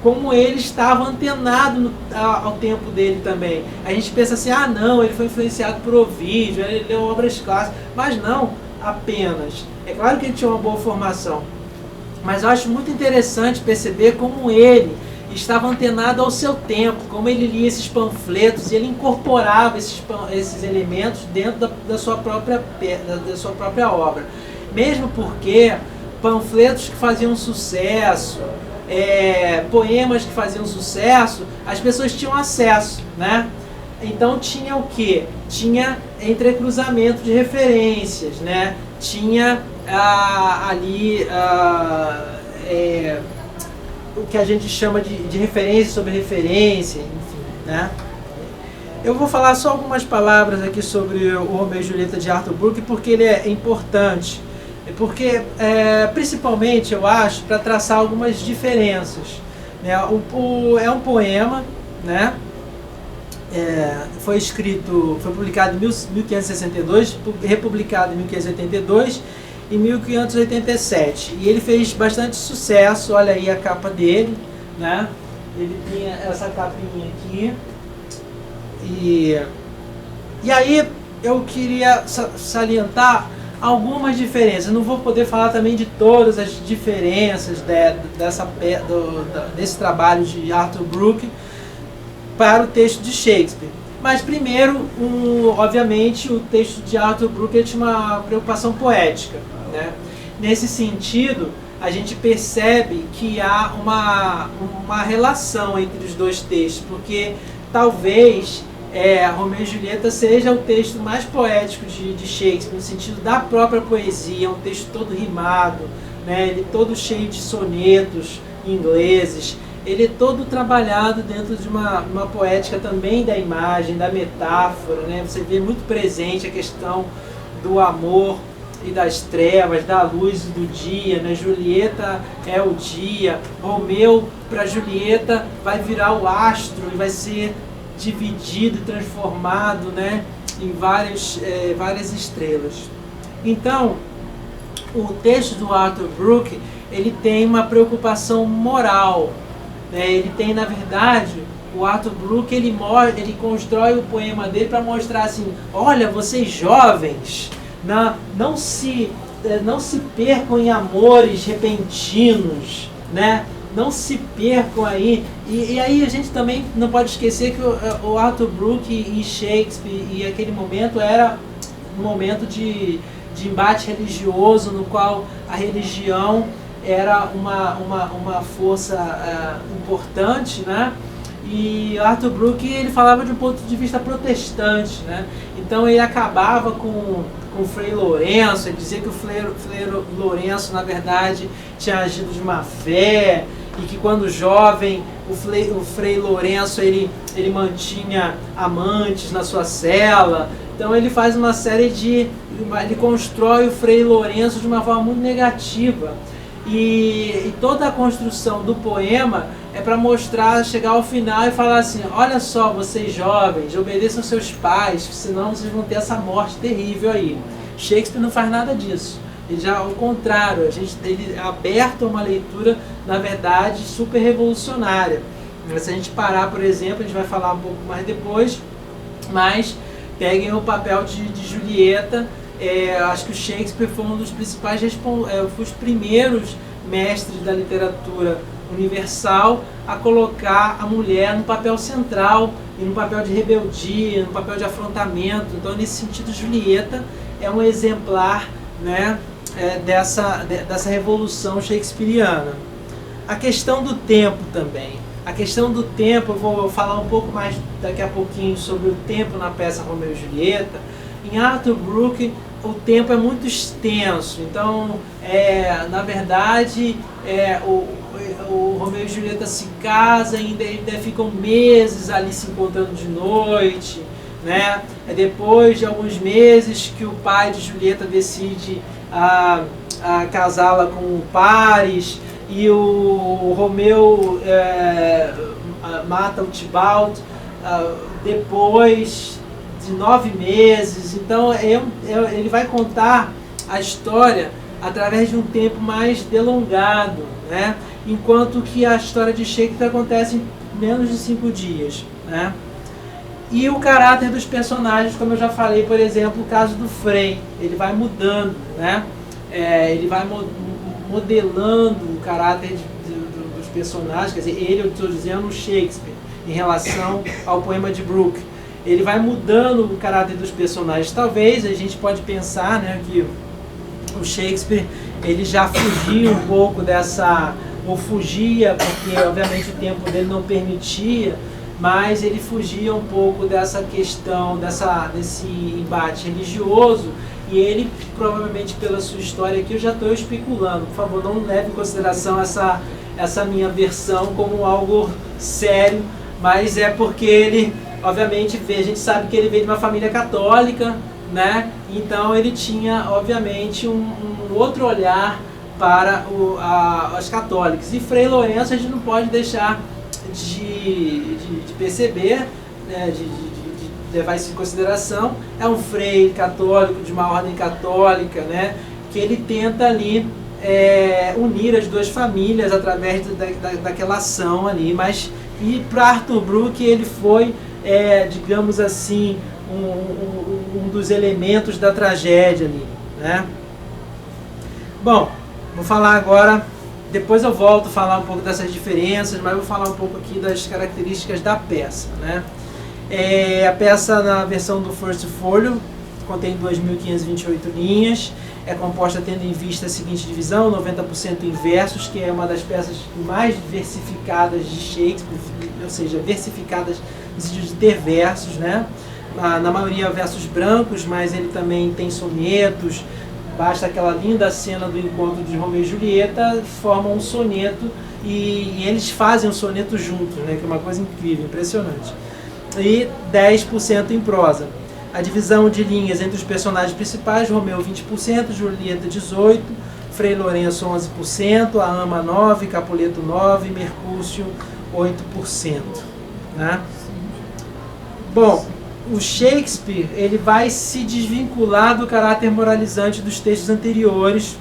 como ele estava antenado ao tempo dele também. A gente pensa assim, não, ele foi influenciado por Ovídio, ele leu obras clássicas, mas não apenas. É claro que ele tinha uma boa formação, mas eu acho muito interessante perceber como ele estava antenado ao seu tempo, como ele lia esses panfletos e ele incorporava esses elementos dentro da sua própria obra. Mesmo porque panfletos que faziam sucesso, poemas que faziam sucesso, as pessoas tinham acesso, né? Então tinha o quê? Tinha entrecruzamento de referências, né? Tinha ali o que a gente chama de referência sobre referência, enfim, né? Eu vou falar só algumas palavras aqui sobre o Romeu e Julieta de Arthur Brooke, porque ele é importante, porque principalmente, eu acho, para traçar algumas diferenças, né? É um poema, né? Foi publicado em 1562, republicado em 1582 e 1587, e ele fez bastante sucesso. Olha aí a capa dele, né? Ele tinha essa capinha aqui, e aí eu queria salientar algumas diferenças. Não vou poder falar também de todas as diferenças desse trabalho de Arthur Brooke para o texto de Shakespeare. Mas primeiro, obviamente, o texto de Arthur Brooke tinha uma preocupação poética, né? Nesse sentido, a gente percebe que há uma relação entre os dois textos, porque talvez Romeu e Julieta seja o texto mais poético de Shakespeare, no sentido da própria poesia, um texto todo rimado, né? Ele todo cheio de sonetos ingleses. Ele é todo trabalhado dentro de uma poética também da imagem, da metáfora, né? Você vê muito presente a questão do amor e das trevas, da luz e do dia, né? Julieta é o dia, Romeu para Julieta vai virar o astro e vai ser dividido e transformado, né, em várias estrelas. Então, o texto do Arthur Brooke, ele tem uma preocupação moral, né? Ele tem, na verdade, o Arthur Brooke, ele constrói o poema dele para mostrar assim, olha, vocês jovens, não se percam em amores repentinos, né? Não se percam aí. E aí a gente também não pode esquecer que o Arthur Brooke e Shakespeare, e aquele momento era um momento de embate religioso, no qual a religião era uma força importante, né? E Arthur Brooke, ele falava de um ponto de vista protestante, né? Então ele acabava com o Frei Lourenço, ele dizia que o Frei Lourenço, na verdade, tinha agido de má fé, e que quando jovem o Frei Lourenço ele mantinha amantes na sua cela. Então ele faz uma série ele constrói o Frei Lourenço de uma forma muito negativa. E toda a construção do poema é para mostrar, chegar ao final e falar assim, olha só, vocês jovens, obedeçam seus pais, senão vocês vão ter essa morte terrível aí. Shakespeare não faz nada disso. Ele já, ao contrário, ele é aberto a uma leitura, na verdade, super revolucionária. Se a gente parar, por exemplo, a gente vai falar um pouco mais depois, mas peguem o papel de Julieta. Acho que o Shakespeare foi um dos principais, os primeiros mestres da literatura universal a colocar a mulher no papel central e no papel de rebeldia, no papel de afrontamento. Então, nesse sentido, Julieta é um exemplar, né, dessa revolução shakespeariana. A questão do tempo também. A questão do tempo, eu vou falar um pouco mais daqui a pouquinho sobre o tempo na peça Romeu e Julieta. Em Arthur Brooke, o tempo é muito extenso. Então, na verdade, o Romeu e Julieta se casam e ainda ficam meses ali se encontrando de noite, né? É depois de alguns meses que o pai de Julieta decide a casá-la com o Paris, e o Romeu mata o Tybalt depois de 9 meses. Então ele vai contar a história através de um tempo mais delongado, né? Enquanto que a história de Shakespeare acontece em menos de 5 dias, né? E o caráter dos personagens, como eu já falei, por exemplo, o caso do Frei, ele vai mudando, né? Ele vai modelando o caráter dos personagens, quer dizer, eu estou dizendo Shakespeare, em relação ao poema de Brooke. Ele vai mudando o caráter dos personagens. Talvez a gente pode pensar, né, que o Shakespeare ele já fugia um pouco ou fugia, porque obviamente o tempo dele não permitia, mas ele fugia um pouco dessa questão, desse embate religioso, e ele, provavelmente pela sua história aqui, eu já estou especulando, por favor, não leve em consideração essa minha versão como algo sério, mas é porque ele, obviamente, a gente sabe que ele veio de uma família católica, né? Então ele tinha, obviamente, um outro olhar para as católicas. E Frei Lourenço a gente não pode deixar de perceber, né, de levar isso em consideração. É um frei católico, de uma ordem católica, né, que ele tenta ali unir as duas famílias através daquela ação ali. E para Arthur Brooke ele foi, digamos assim, um dos elementos da tragédia ali, né? Bom, vou falar agora, depois eu volto a falar um pouco dessas diferenças, mas vou falar um pouco aqui das características da peça, né? A peça, na versão do First Folio, contém 2.528 linhas, é composta tendo em vista a seguinte divisão: 90% em versos, que é uma das peças mais versificadas de Shakespeare, ou seja, versificadas no sentido de ter versos, né? Na maioria versos brancos, mas ele também tem sonetos. Basta aquela linda cena do encontro de Romeu e Julieta, formam um soneto e eles fazem um soneto juntos, né? Que é uma coisa incrível, impressionante. E 10% em prosa. A divisão de linhas entre os personagens principais: Romeu 20%, Julieta 18%, Frei Lourenço 11%, a Ama 9%, Capuleto 9%, Mercúcio 8%. Né? Bom, o Shakespeare ele vai se desvincular do caráter moralizante dos textos anteriores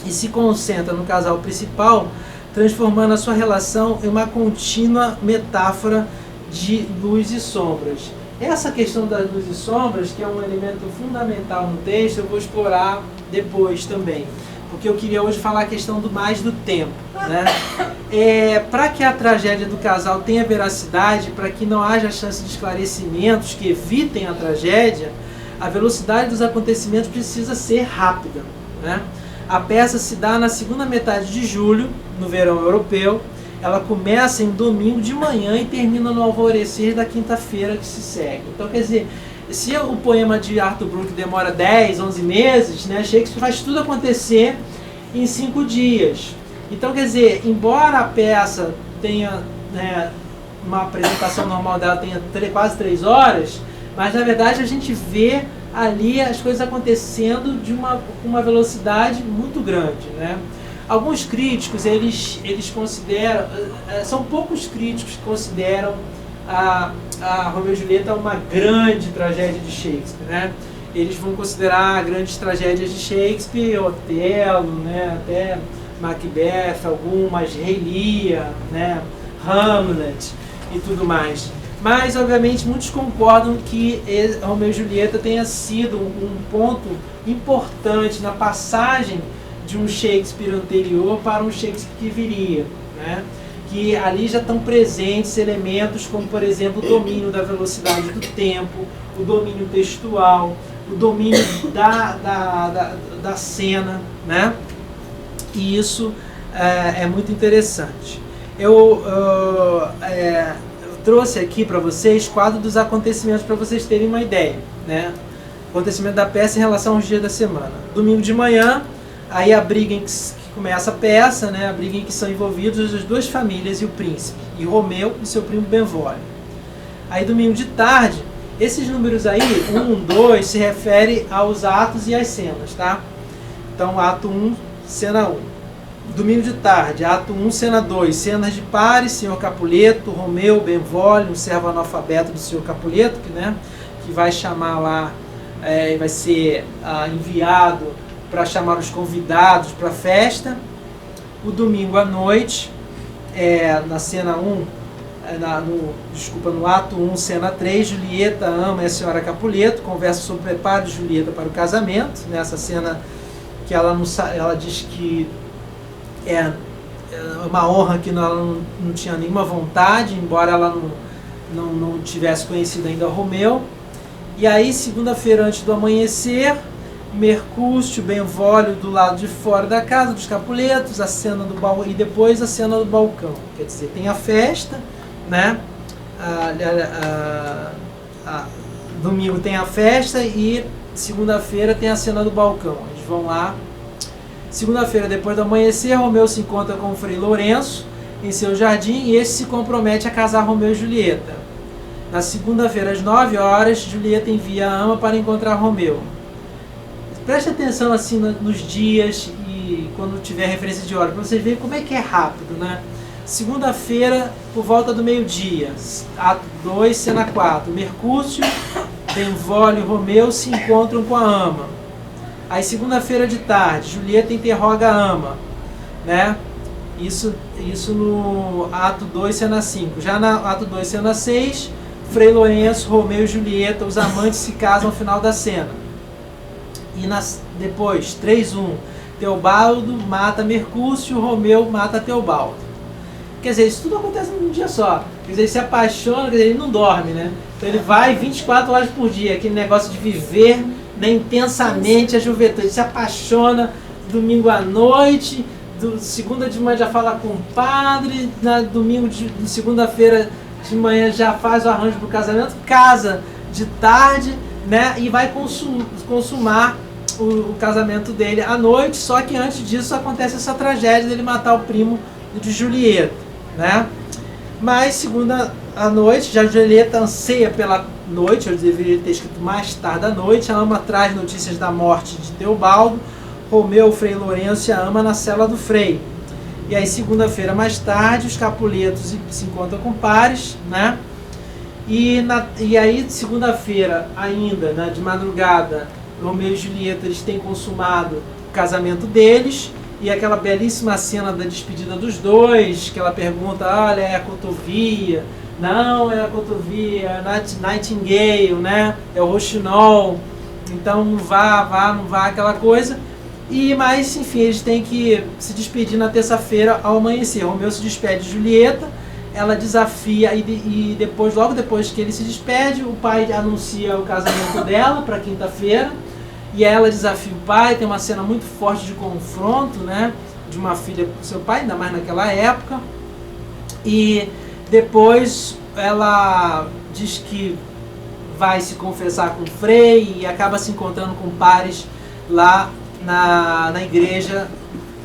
e se concentra no casal principal, transformando a sua relação em uma contínua metáfora de luz e sombras. Essa questão das luzes e sombras, que é um elemento fundamental no texto, eu vou explorar depois também, porque eu queria hoje falar a questão mais do tempo, né? Para que a tragédia do casal tenha veracidade, para que não haja chance de esclarecimentos que evitem a tragédia, a velocidade dos acontecimentos precisa ser rápida, né? A peça se dá na segunda metade de julho, no verão europeu. Ela começa em domingo de manhã e termina no alvorecer da quinta-feira que se segue. Então, quer dizer, se o poema de Arthur Brooke demora 10, 11 meses, né, Shakespeare faz tudo acontecer em 5 dias. Então, quer dizer, embora a peça tenha, né, uma apresentação normal dela tenha quase 3 horas, mas na verdade a gente vê ali as coisas acontecendo com uma velocidade muito grande, né? Alguns críticos, eles consideram, são poucos críticos que consideram a Romeu e Julieta uma grande tragédia de Shakespeare, né? Eles vão considerar grandes tragédias de Shakespeare, Otelo, né? Até Macbeth, algumas, Rei Lear, né? Hamlet e tudo mais. Mas, obviamente, muitos concordam que Romeu e Julieta tenha sido um ponto importante na passagem de um Shakespeare anterior para um Shakespeare que viria, né? Que ali já estão presentes elementos como, por exemplo, o domínio da velocidade do tempo, o domínio textual, o domínio da cena, né? E isso é muito interessante. Eu trouxe aqui para vocês quadro dos acontecimentos para vocês terem uma ideia, né? Acontecimento da peça em relação aos dias da semana. Domingo de manhã, aí a briga em que começa a peça, né? A briga em que são envolvidos as duas famílias e o príncipe, e Romeu e seu primo Benvolio. Aí domingo de tarde, esses números aí, 1, 2, se refere aos atos e às cenas, tá? Então, ato 1, cena 1. Domingo de tarde, ato 1, cena 2, cenas de pares, Senhor Capuleto, Romeu, Benvolio, um servo analfabeto do Senhor Capuleto, que vai chamar lá, vai ser enviado para chamar os convidados para a festa. O domingo à noite, na cena 1, no ato 1, cena 3, Julieta ama a senhora Capuleto, conversa sobre o preparo de Julieta para o casamento, nessa cena que ela diz que é uma honra que ela não tinha nenhuma vontade, embora ela não tivesse conhecido ainda Romeu. E aí, segunda-feira antes do amanhecer, Mercúcio, Benvolio do lado de fora da casa dos Capuletos, a cena do balcão, e depois a cena do balcão. Quer dizer, tem a festa, né? Domingo tem a festa e segunda-feira tem a cena do balcão. Eles vão lá. Segunda-feira, depois do amanhecer, Romeu se encontra com o Frei Lourenço em seu jardim e este se compromete a casar Romeu e Julieta. Na segunda-feira, às 9 horas, Julieta envia a ama para encontrar Romeu. Preste atenção assim nos dias e quando tiver referência de hora, para vocês verem como é que é rápido, né? Segunda-feira, por volta do meio-dia, ato 2, cena 4, Mercúcio, Benvolio e Romeu se encontram com a ama. Aí segunda-feira de tarde, Julieta interroga a ama, né? Isso no ato 2, cena 5. Já no ato 2, cena 6, Frei Lourenço, Romeu e Julieta, os amantes se casam no final da cena. E depois, 3-1, Teobaldo mata Mercúcio, Romeu mata Teobaldo. Quer dizer, isso tudo acontece num dia só. Quer dizer, ele se apaixona, quer dizer, ele não dorme, né? Então ele vai 24 horas por dia, aquele negócio de viver, né, intensamente a juventude. Ele se apaixona domingo à noite, segunda de manhã já fala com o padre, segunda-feira de manhã já faz o arranjo para o casamento, casa de tarde, né, e vai consumar o casamento dele à noite. Só que antes disso acontece essa tragédia dele matar o primo de Julieta, né? Mas segunda à noite, já Julieta anseia pela noite, eu deveria ter escrito mais tarde à noite, a ama traz notícias da morte de Teobaldo, Romeu, o Frei Lourenço e a ama na cela do Frei. E aí segunda-feira mais tarde, os Capuletos se encontram com pares, né? E aí segunda-feira ainda, né, de madrugada, Romeu e Julieta eles têm consumado o casamento deles. E aquela belíssima cena da despedida dos dois, que ela pergunta, olha, é a cotovia, não é a cotovia, é a Nightingale, né? É o roxinol, então não vá, aquela coisa. Mas, enfim, eles têm que se despedir na terça-feira ao amanhecer. Romeu se despede de Julieta, ela desafia, e depois, logo depois que ele se despede, o pai anuncia o casamento dela para quinta-feira. E ela desafia o pai, tem uma cena muito forte de confronto, né, de uma filha com seu pai, ainda mais naquela época. E depois ela diz que vai se confessar com o Frei e acaba se encontrando com pares lá na igreja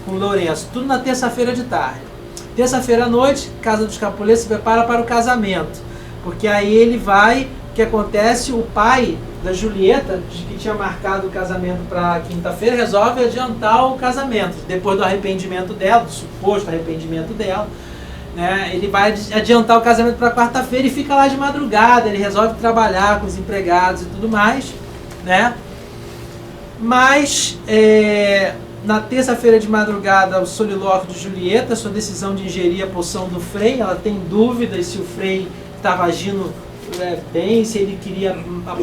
com Lourenço. Tudo na terça-feira de tarde. Terça-feira à noite, Casa dos Capuletos se prepara para o casamento. Porque aí ele vai, o que acontece, o pai da Julieta, que tinha marcado o casamento para quinta-feira, resolve adiantar o casamento, depois do arrependimento dela, do suposto arrependimento dela, né? Ele vai adiantar o casamento para quarta-feira e fica lá de madrugada, ele resolve trabalhar com os empregados e tudo mais, né? Mas Na terça-feira de madrugada, o solilóquio de Julieta, sua decisão de ingerir a poção do Frei. Ela tem dúvidas se o Frei estava agindo bem, se ele queria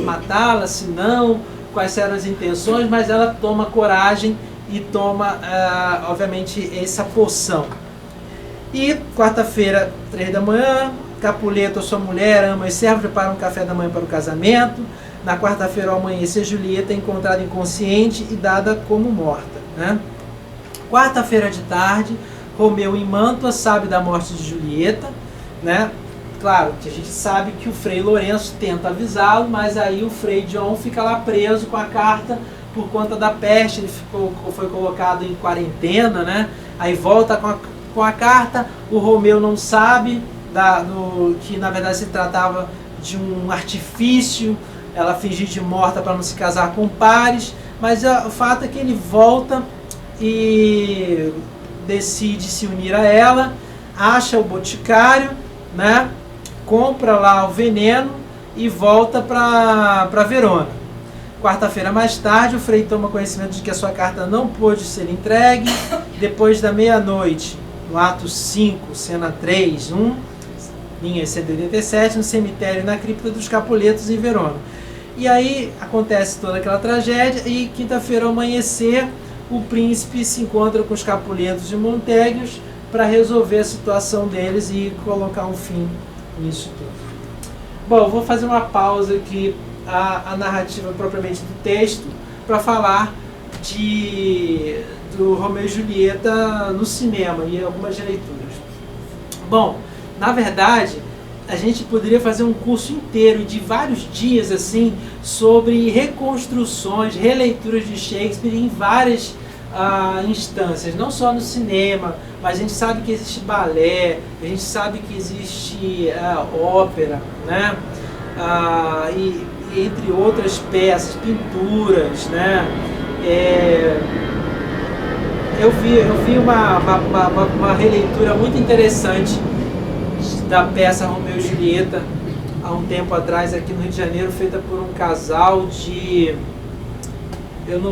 matá-la, se não, quais eram as intenções, mas ela toma coragem e toma, obviamente, essa poção. E quarta-feira, 3 da manhã, Capuleto, sua mulher, ama e servo, preparam um café da manhã para o casamento. Na quarta-feira, ao amanhecer, Julieta é encontrada inconsciente e dada como morta, né? Quarta-feira de tarde, Romeu em Mantua sabe da morte de Julieta, né? Claro que a gente sabe que o Frei Lourenço tenta avisá-lo, mas aí o Frei John fica lá preso com a carta por conta da peste, ele foi colocado em quarentena, né? Aí volta com a carta, o Romeu não sabe que na verdade se tratava de um artifício, ela fingir de morta para não se casar com pares, mas o fato é que ele volta e decide se unir a ela, acha o boticário, né? Compra lá o veneno e volta para Verona. Quarta-feira mais tarde, o Frei toma conhecimento de que a sua carta não pôde ser entregue. Depois da meia-noite, no ato 5, cena 3, 1, linha 187, no cemitério e na cripta dos Capuletos em Verona. E aí acontece toda aquela tragédia e quinta-feira ao amanhecer, o príncipe se encontra com os Capuletos de Montéguios para resolver a situação deles e colocar um fim nisso tudo. Bom, vou fazer uma pausa aqui a narrativa propriamente do texto para falar do Romeu e Julieta no cinema e algumas leituras. Bom, na verdade, a gente poderia fazer um curso inteiro de vários dias assim sobre reconstruções, releituras de Shakespeare em várias instâncias, não só no cinema, mas a gente sabe que existe balé, a gente sabe que existe ópera, né? E entre outras peças, pinturas, né? Eu vi uma releitura muito interessante da peça Romeu e Julieta há um tempo atrás aqui no Rio de Janeiro, feita por um casal de...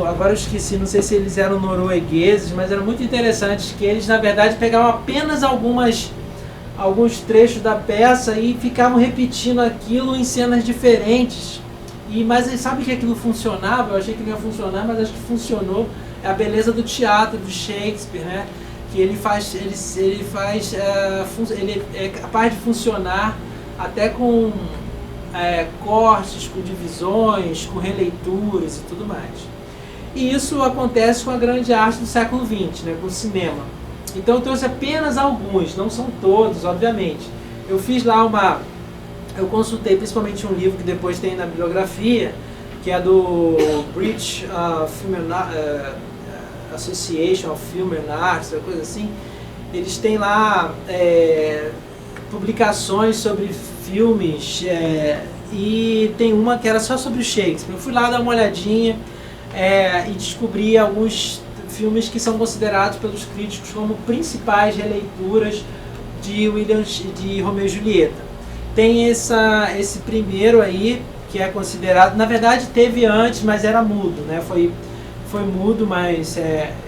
agora eu esqueci, não sei se eles eram noruegueses, mas era muito interessante que eles na verdade pegavam apenas alguns trechos da peça e ficavam repetindo aquilo em cenas diferentes. Mas sabe que aquilo funcionava? Eu achei que não ia funcionar, mas acho que funcionou. É a beleza do teatro, do Shakespeare, né? Que ele é capaz de funcionar até com cortes, com divisões, com releituras e tudo mais. E isso acontece com a grande arte do século XX, né? Com o cinema. Então eu trouxe apenas alguns, não são todos, obviamente. Eu fiz lá eu consultei principalmente um livro que depois tem na bibliografia, que é do British Association of Film and Arts, uma coisa assim. Eles têm lá publicações sobre filmes e tem uma que era só sobre Shakespeare. Eu fui lá dar uma olhadinha e descobri alguns filmes que são considerados pelos críticos como principais releituras de Romeu e Julieta. Tem esse primeiro aí, que é considerado, na verdade teve antes, mas era mudo, né? Foi mudo, mas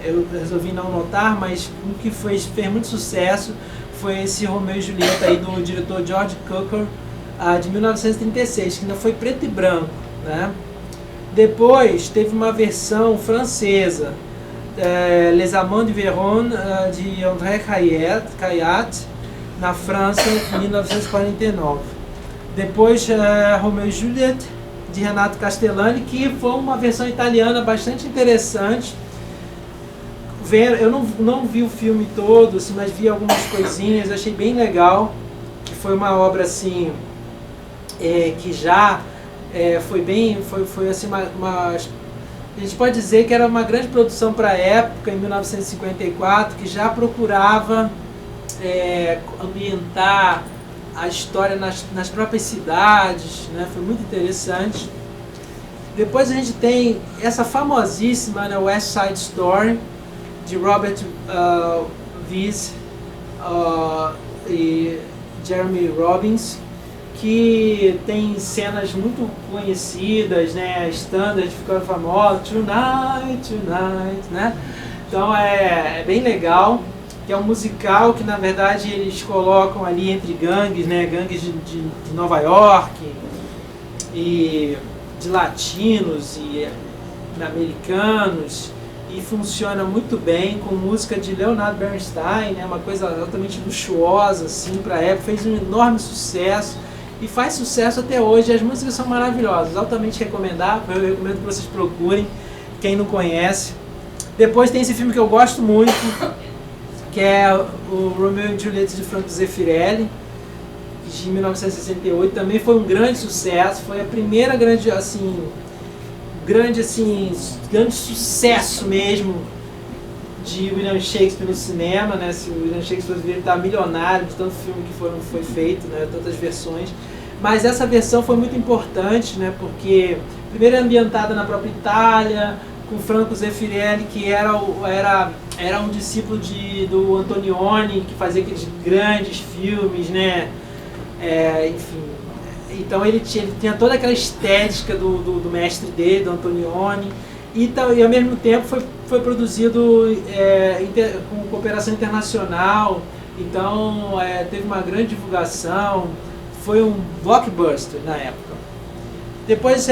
eu resolvi não notar, mas o que fez muito sucesso foi esse Romeu e Julieta aí do diretor George Cukor, de 1936, que ainda foi preto e branco, né? Depois teve uma versão francesa, Les Amants de Vérone, de André Caillat, na França, em 1949. Depois, Romeu e Julieta, de Renato Castellani, que foi uma versão italiana bastante interessante. Eu não vi o filme todo, assim, mas vi algumas coisinhas, achei bem legal. Que foi uma obra assim, que já foi assim, a gente pode dizer que era uma grande produção para a época, em 1954, que já procurava ambientar a história nas próprias cidades, né? Foi muito interessante. Depois a gente tem essa famosíssima, né, West Side Story, de Robert Wise e Jeremy Robbins, que tem cenas muito conhecidas, né, standard, ficando famosa, Tonight, Tonight, né? Então é bem legal, que é um musical que na verdade eles colocam ali entre gangues, né? Gangues de Nova York e de latinos e americanos, e funciona muito bem com música de Leonard Bernstein, né? Uma coisa altamente luxuosa assim para a época, fez um enorme sucesso e faz sucesso até hoje. As músicas são maravilhosas, altamente recomendável. Eu recomendo que vocês procurem, quem não conhece. Depois tem esse filme que eu gosto muito, que é o Romeo e Julieta de Franco Zeffirelli, de 1968. Também foi um grande sucesso, foi a primeira grande sucesso mesmo de William Shakespeare no cinema, né? Se o William Shakespeare deveria estar milionário de tanto filme que foi feito, né? Tantas versões. Mas essa versão foi muito importante, né? Porque primeiro é ambientada na própria Itália, com Franco Zeffirelli, que era um discípulo do Antonioni, que fazia aqueles grandes filmes, né? Enfim, então ele tinha toda aquela estética do mestre dele, do Antonioni, e ao mesmo tempo foi produzido com cooperação internacional, então teve uma grande divulgação, foi um blockbuster na época. Depois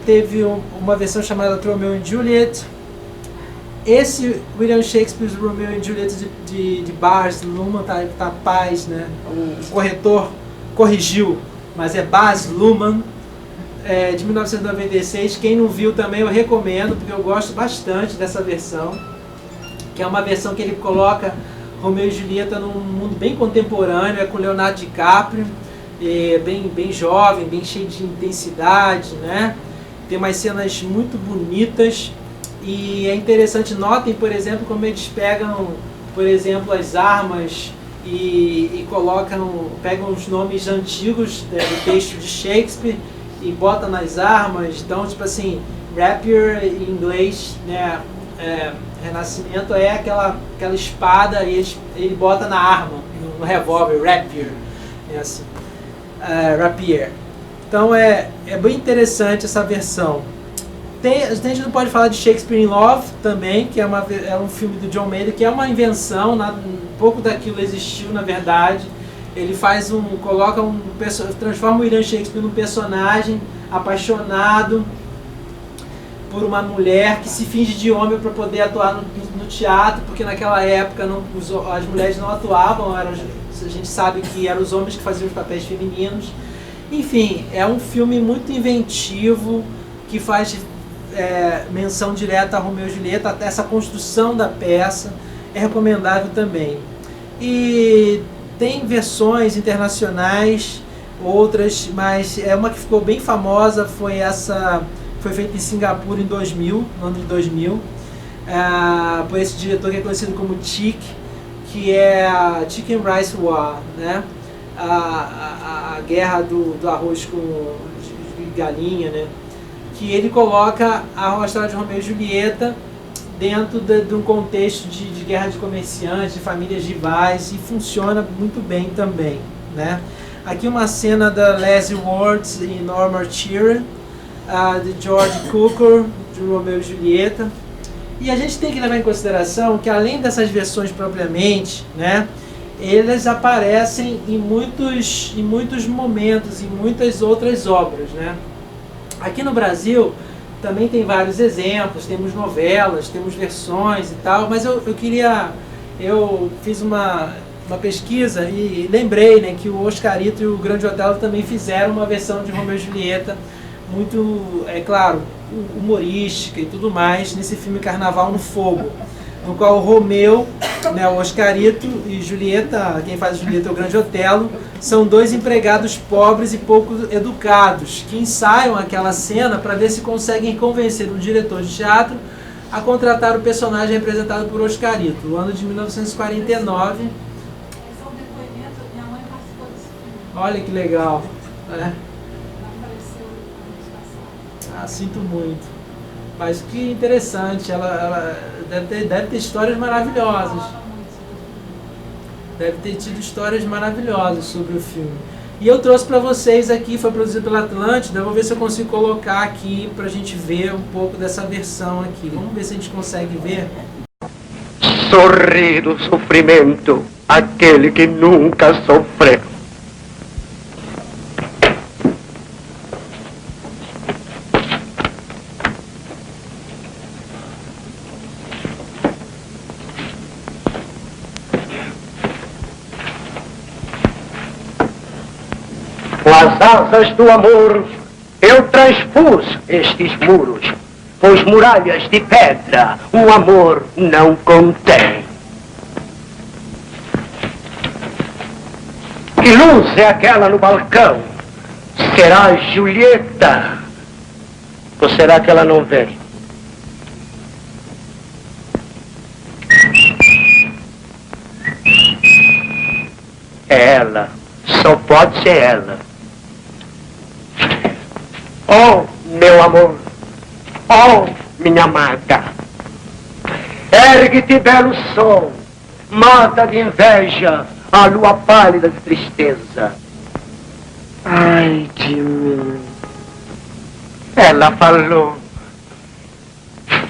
teve uma versão chamada Romeo e Juliet. Esse William Shakespeare's Romeo e Juliet de Baz Luhrmann, tá paz, né? O corretor corrigiu, mas é Baz Luhrmann, de 1996. Quem não viu também eu recomendo, porque eu gosto bastante dessa versão, que é uma versão que ele coloca Romeo e Julieta num mundo bem contemporâneo, com Leonardo DiCaprio, bem jovem, bem cheio de intensidade, né? Tem umas cenas muito bonitas e é interessante, notem, por exemplo, como eles pegam, por exemplo, as armas e pegam os nomes antigos do texto de Shakespeare e botam nas armas. Então, tipo assim, rapier em inglês, né? Renascimento é aquela espada e ele bota na arma, no revólver, rapier, assim. Rapier. Então é bem interessante essa versão. A gente não pode falar de Shakespeare in Love também, que é um filme do John Mayer, que é uma invenção, um pouco daquilo existiu na verdade. Ele transforma o William Shakespeare num personagem apaixonado por uma mulher que se finge de homem para poder atuar no teatro, porque naquela época as mulheres não atuavam, a gente sabe que eram os homens que faziam os papéis femininos. Enfim, é um filme muito inventivo, que faz menção direta a Romeu e Julieta, até essa construção da peça, é recomendável também. E tem versões internacionais, outras, mas uma que ficou bem famosa foi feita em Singapura em 2000, no ano de 2000, por esse diretor que é conhecido como Chick, que é a Chicken Rice War, né? A guerra do arroz com galinha, né? Que ele coloca a história de Romeu e Julieta dentro de um contexto de guerra de comerciantes, de famílias rivais, e funciona muito bem também, né? Aqui uma cena da Leslie Ward e Norma Shearer, de George Cukor, de Romeu e Julieta. E a gente tem que levar em consideração que, além dessas versões propriamente, né, elas aparecem em muitos momentos, em muitas outras obras, né? Aqui no Brasil também tem vários exemplos, temos novelas, temos versões e tal, mas eu fiz uma pesquisa e lembrei, né, que o Oscarito e o Grande Otelo também fizeram uma versão de Romeu e Julieta muito, claro, humorística e tudo mais, nesse filme Carnaval no Fogo, no qual o Romeu, né, o Oscarito, e Julieta, quem faz Julieta é o Grande Otelo, são dois empregados pobres e pouco educados, que ensaiam aquela cena para ver se conseguem convencer um diretor de teatro a contratar o personagem representado por Oscarito, no ano de 1949. Esse é um depoimento, minha mãe participou desse filme. Olha que legal. Ela apareceu no ano passado. Sinto muito. Mas que interessante, ela deve ter histórias maravilhosas. Deve ter tido histórias maravilhosas sobre o filme. E eu trouxe para vocês aqui, foi produzido pela Atlântida, eu vou ver se eu consigo colocar aqui para a gente ver um pouco dessa versão aqui. Vamos ver se a gente consegue ver. sorri do sofrimento aquele que nunca sofreu. Com as asas do amor, eu transpus estes muros, pois muralhas de pedra o amor não contém. Que luz é aquela no balcão? Será Julieta? Ou será que ela não vem? É ela. Só pode ser ela. Oh, meu amor. Oh, minha amada. Ergue-te, belo sol. Mata de inveja a lua pálida de tristeza. Ai de mim. Ela falou.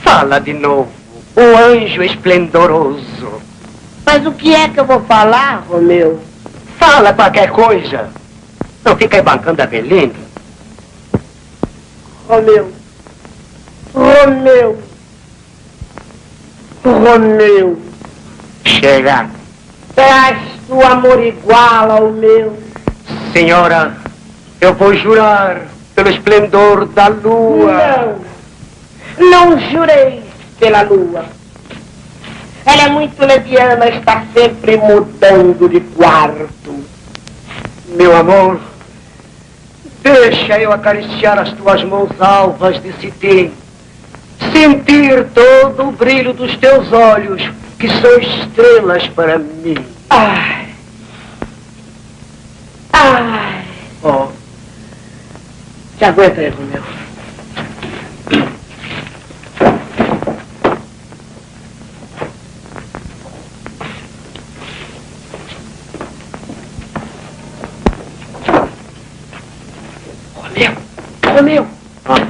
Fala de novo. O anjo esplendoroso. Mas o que é que eu vou falar, Romeu? Fala qualquer coisa. Não fica aí bancando a velhinha. Romeu. Romeu. Romeu. Chega. Traz o amor igual ao meu. Senhora, eu vou jurar pelo esplendor da lua. Não. Não jurei pela lua. Ela é muito leviana, está sempre mudando de quarto. Meu amor, deixa eu acariciar as tuas mãos alvas de cetim. Sentir todo o brilho dos teus olhos, que são estrelas para mim. Ai. Ai. Oh. Te aguenta aí, Romeu. Romeu! Ah.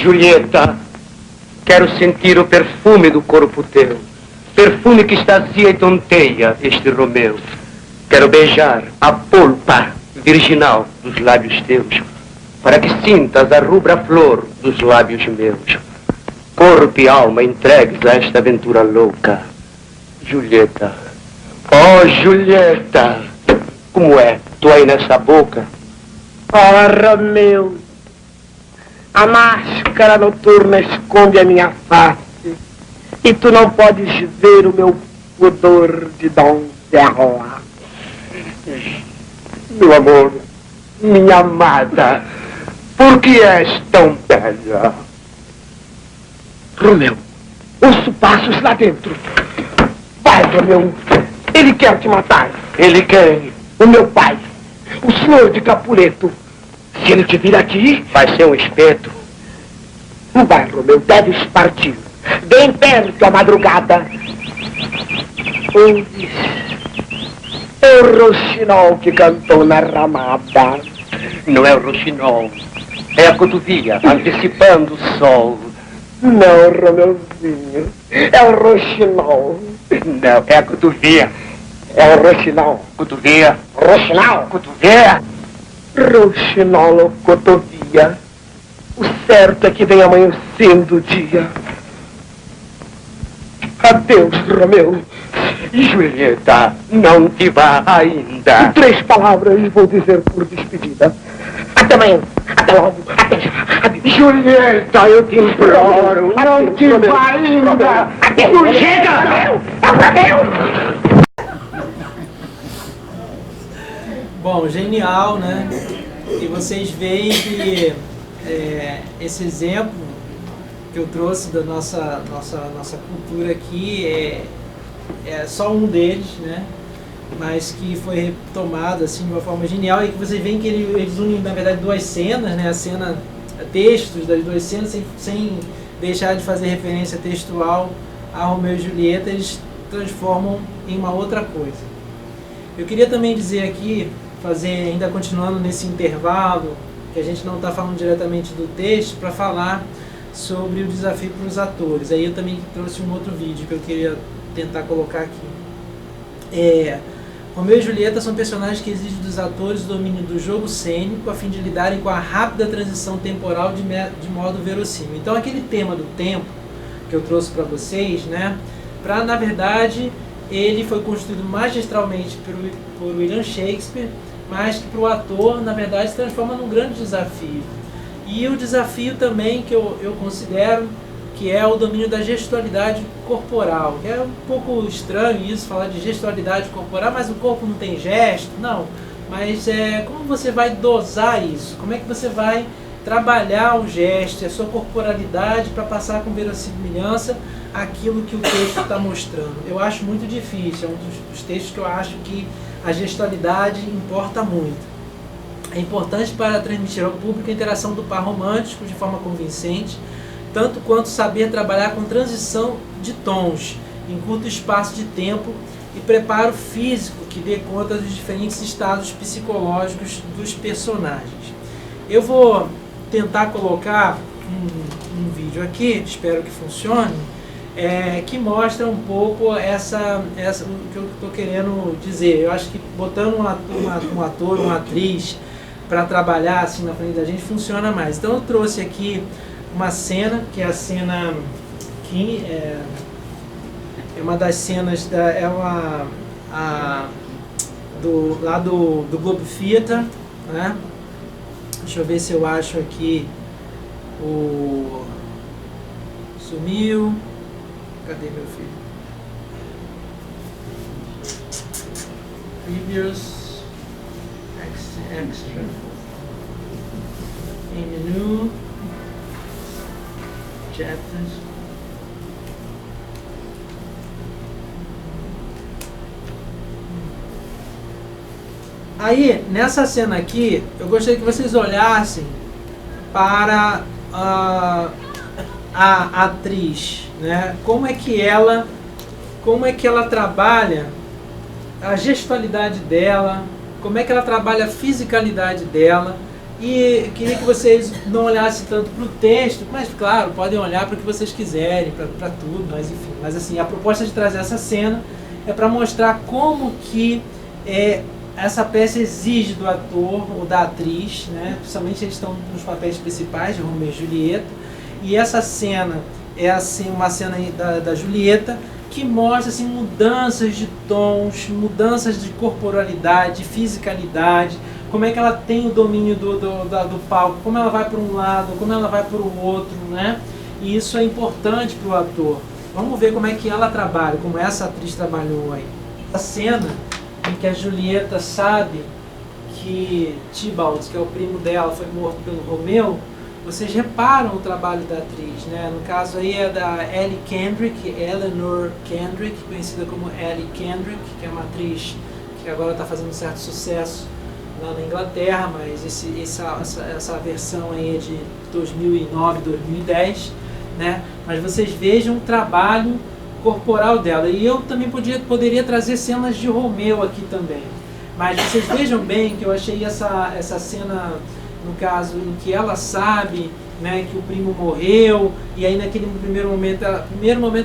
Julieta, quero sentir o perfume do corpo teu. Perfume que extasia e tonteia este Romeu. Quero beijar a polpa virginal dos lábios teus, para que sintas a rubra flor dos lábios meus. Corpo e alma entregues a esta aventura louca. Julieta, oh Julieta, como é? Tu aí nessa boca? Oh Romeu, a máscara noturna esconde a minha face. E tu não podes ver o meu pudor de donzela. Meu amor, minha amada, por que és tão bela? Romeu, ouço passos lá dentro. Vai, Romeu, ele quer te matar. Ele quem? O meu pai, o senhor de Capuleto. Se ele te vir aqui, vai ser um espeto. Vai, Romeu, deves partir. Bem perto à madrugada. Ouves? É o roxinol que cantou na ramada. Não é o roxinol, é a cotovia, antecipando o sol. Não, Romeuzinho, é o roxinol. Não, é a cotovia. É o roxinol. Cotovia. Roxinol. Cotovia. Roxinol ou cotovia. O certo é que vem amanhecendo o dia. Adeus, Romeu. Julieta, não te vá ainda. 3 palavras vou dizer por despedida. Até amanhã. Até logo. Até já. Adeus. Julieta, eu te imploro. Não te vá ainda. Adeus. Chega. Adeus. Bom, genial, né? E vocês veem que esse exemplo que eu trouxe da nossa cultura aqui é só um deles, né? Mas que foi retomado assim de uma forma genial, e que vocês veem que eles unem, na verdade, 2 cenas, né? A cena textos das duas cenas, sem deixar de fazer referência textual a Romeu e Julieta, eles transformam em uma outra coisa. Eu queria também dizer aqui, ainda continuando nesse intervalo, que a gente não está falando diretamente do texto, para falar sobre o desafio para os atores. Aí eu também trouxe um outro vídeo que eu queria tentar colocar aqui. Romeu e Julieta são personagens que exigem dos atores o domínio do jogo cênico a fim de lidarem com a rápida transição temporal de modo verossímil. Então aquele tema do tempo que eu trouxe para vocês, né, na verdade ele foi construído magistralmente por William Shakespeare, mas que para o ator, na verdade, se transforma num grande desafio. E o desafio também que eu considero que é o domínio da gestualidade corporal. É um pouco estranho isso, falar de gestualidade corporal, mas o corpo não tem gesto, não. Mas como você vai dosar isso? Como é que você vai trabalhar o gesto, a sua corporalidade para passar com verossimilhança aquilo que o texto está mostrando? Eu acho muito difícil, é um dos textos que eu acho que a gestualidade importa muito. É importante para transmitir ao público a interação do par romântico de forma convincente, tanto quanto saber trabalhar com transição de tons em curto espaço de tempo e preparo físico que dê conta dos diferentes estados psicológicos dos personagens. Eu vou tentar colocar um vídeo aqui, espero que funcione, que mostra um pouco o que eu estou querendo dizer. Eu acho que botando um ator, uma atriz para trabalhar assim na frente da gente funciona mais. Então eu trouxe aqui uma cena, que é a cena que é uma das cenas do Globe Theatre, né? Deixa eu ver se eu acho aqui sumiu. Cadê meu filho? Previous extra em menu chapters. Aí, nessa cena aqui, eu gostaria que vocês olhassem para a atriz, né? Como é que ela trabalha a gestualidade dela, como é que ela trabalha a fisicalidade dela. E eu queria que vocês não olhassem tanto para o texto, mas claro, podem olhar para o que vocês quiserem, para tudo, mas enfim. Mas assim, a proposta de trazer essa cena é para mostrar como que essa peça exige do ator ou da atriz, né? Principalmente eles estão nos papéis principais de Romeu e Julieta, e essa cena é assim, uma cena da Julieta que mostra assim, mudanças de tons, mudanças de corporalidade, de fisicalidade, como é que ela tem o domínio do palco, como ela vai para um lado, como ela vai para o outro, né? E isso é importante para o ator. Vamos ver como é que ela trabalha, como essa atriz trabalhou aí. A cena em que a Julieta sabe que Tybalt, que é o primo dela, foi morto pelo Romeu, vocês reparam o trabalho da atriz, né? No caso aí é da Ellie Kendrick, Eleanor Kendrick, conhecida como Ellie Kendrick, que é uma atriz que agora está fazendo um certo sucesso lá na Inglaterra, mas essa versão aí é de 2009, 2010, né? Mas vocês vejam o trabalho corporal dela. E eu também poderia trazer cenas de Romeu aqui também. Mas vocês vejam bem que eu achei essa cena, no caso, em que ela sabe, né, que o primo morreu, e aí naquele primeiro momento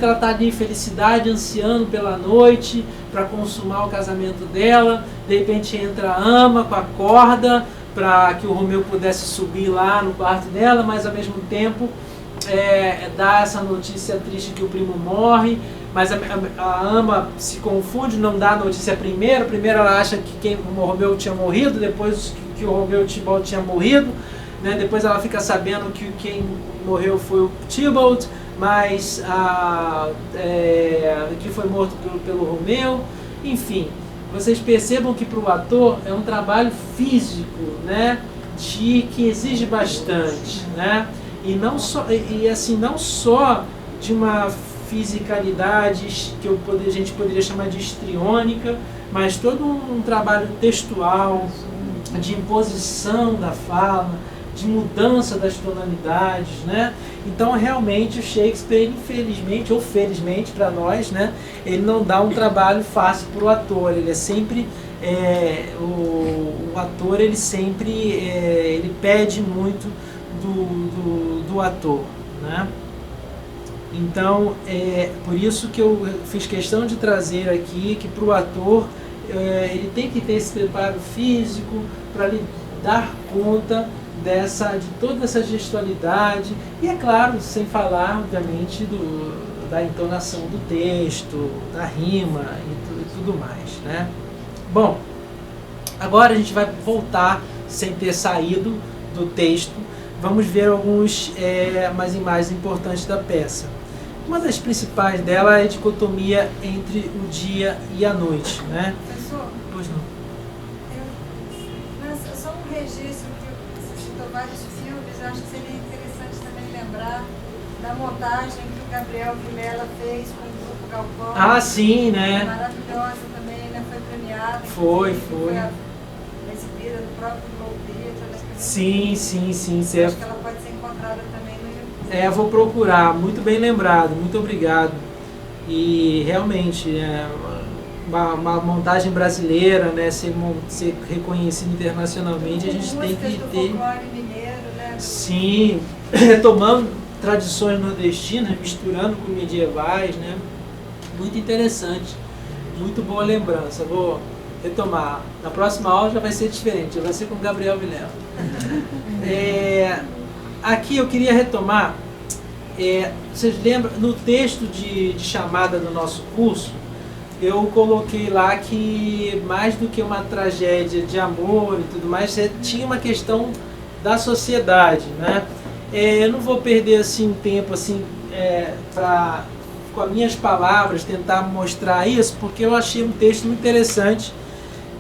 ela está ali, felicidade, ansiando pela noite, para consumar o casamento dela. De repente entra a ama com a corda, para que o Romeu pudesse subir lá no quarto dela, mas ao mesmo tempo dá essa notícia triste que o primo morre, mas a ama se confunde, não dá a notícia primeiro ela acha que o Romeu tinha morrido, depois que o Romeu Tybalt tinha morrido, né? Depois ela fica sabendo que quem morreu foi o Tybalt, mas que foi morto pelo Romeu. Enfim, vocês percebam que para o ator é um trabalho físico, né? Que exige bastante, né? E não só de uma fisicalidade que a gente poderia chamar de histriônica, mas todo um trabalho textual, de imposição da fala, de mudança das tonalidades, né? Então realmente o Shakespeare, infelizmente ou felizmente para nós, né, ele não dá um trabalho fácil para o ator. Ele é sempre o ator, ele sempre ele pede muito do ator, né? Então por isso que eu fiz questão de trazer aqui que para o ator ele tem que ter esse preparo físico para lhe dar conta de toda essa gestualidade e, é claro, sem falar, obviamente, da entonação do texto, da rima e tudo mais, né? Bom, agora a gente vai voltar, sem ter saído do texto, vamos ver umas imagens importantes da peça. Uma das principais dela é a dicotomia entre o dia e a noite, né? Professor, Pois não. só um registro que você citou vários filmes, eu acho que seria interessante também lembrar da montagem que o Gabriel Vilela fez com o Grupo Galpão. Ah, sim, né? Maravilhosa também, né? Foi premiada. Foi. Exibida no próprio Globo Theatre. Sim. Acho que ela pode ser encontrada também no YouTube. Vou procurar. Muito bem lembrado. Muito obrigado. E realmente, uma montagem brasileira, né, ser reconhecida internacionalmente, a gente tem que do ter... folclore mineiro, né? Sim, retomando tradições nordestinas, misturando com medievais, né? Muito interessante. Muito boa lembrança. Vou retomar. Na próxima aula já vai ser diferente, já vai ser com o Gabriel Vilela. Aqui eu queria retomar, vocês lembram, no texto de chamada do nosso curso, eu coloquei lá que mais do que uma tragédia de amor e tudo mais, tinha uma questão da sociedade, né? Eu não vou perder assim tempo assim, para, com as minhas palavras, tentar mostrar isso, porque eu achei um texto muito interessante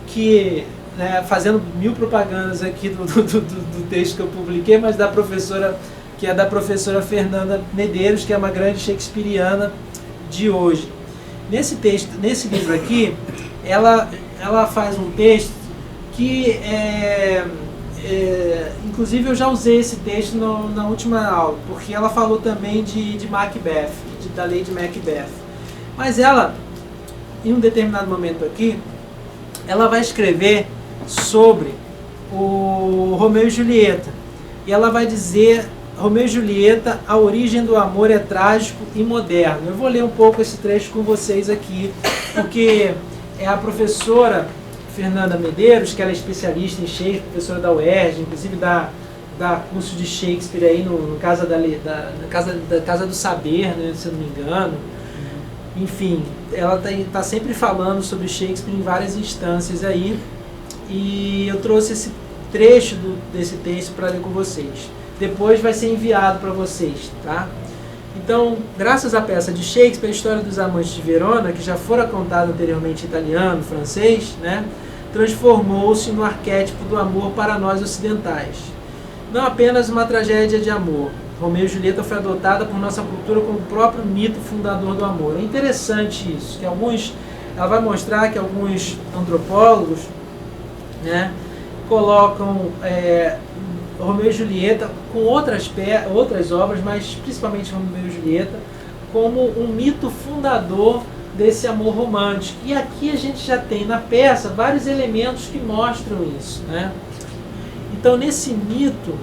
que, né, fazendo mil propagandas aqui do texto que eu publiquei, mas da professora, que é da professora Fernanda Medeiros, que é uma grande shakespeariana de hoje. Nesse livro aqui, ela faz um texto que, inclusive eu já usei esse texto na última aula, porque ela falou também de Macbeth, da Lady Macbeth. Mas ela, em um determinado momento aqui, ela vai escrever sobre o Romeu e Julieta. E ela vai dizer: Romeu e Julieta, a origem do amor é trágico e moderno. Eu vou ler um pouco esse trecho com vocês aqui, porque é a professora Fernanda Medeiros, que ela é especialista em Shakespeare, professora da UERJ, inclusive dá curso de Shakespeare aí no Casa do Saber, né, se eu não me engano. Enfim, ela está sempre falando sobre Shakespeare em várias instâncias aí, e eu trouxe esse trecho desse texto para ler com vocês. Depois vai ser enviado para vocês, tá? Então, graças à peça de Shakespeare, a história dos amantes de Verona, que já fora contada anteriormente em italiano, francês, né, transformou-se no arquétipo do amor para nós ocidentais. Não apenas uma tragédia de amor. Romeu e Julieta foi adotada por nossa cultura como o próprio mito fundador do amor. É interessante isso, que ela vai mostrar que alguns antropólogos, né, colocam Romeu e Julieta com outras obras, mas principalmente Romeu e Julieta, como um mito fundador desse amor romântico. E aqui a gente já tem na peça vários elementos que mostram isso, né? Então, nesse mito,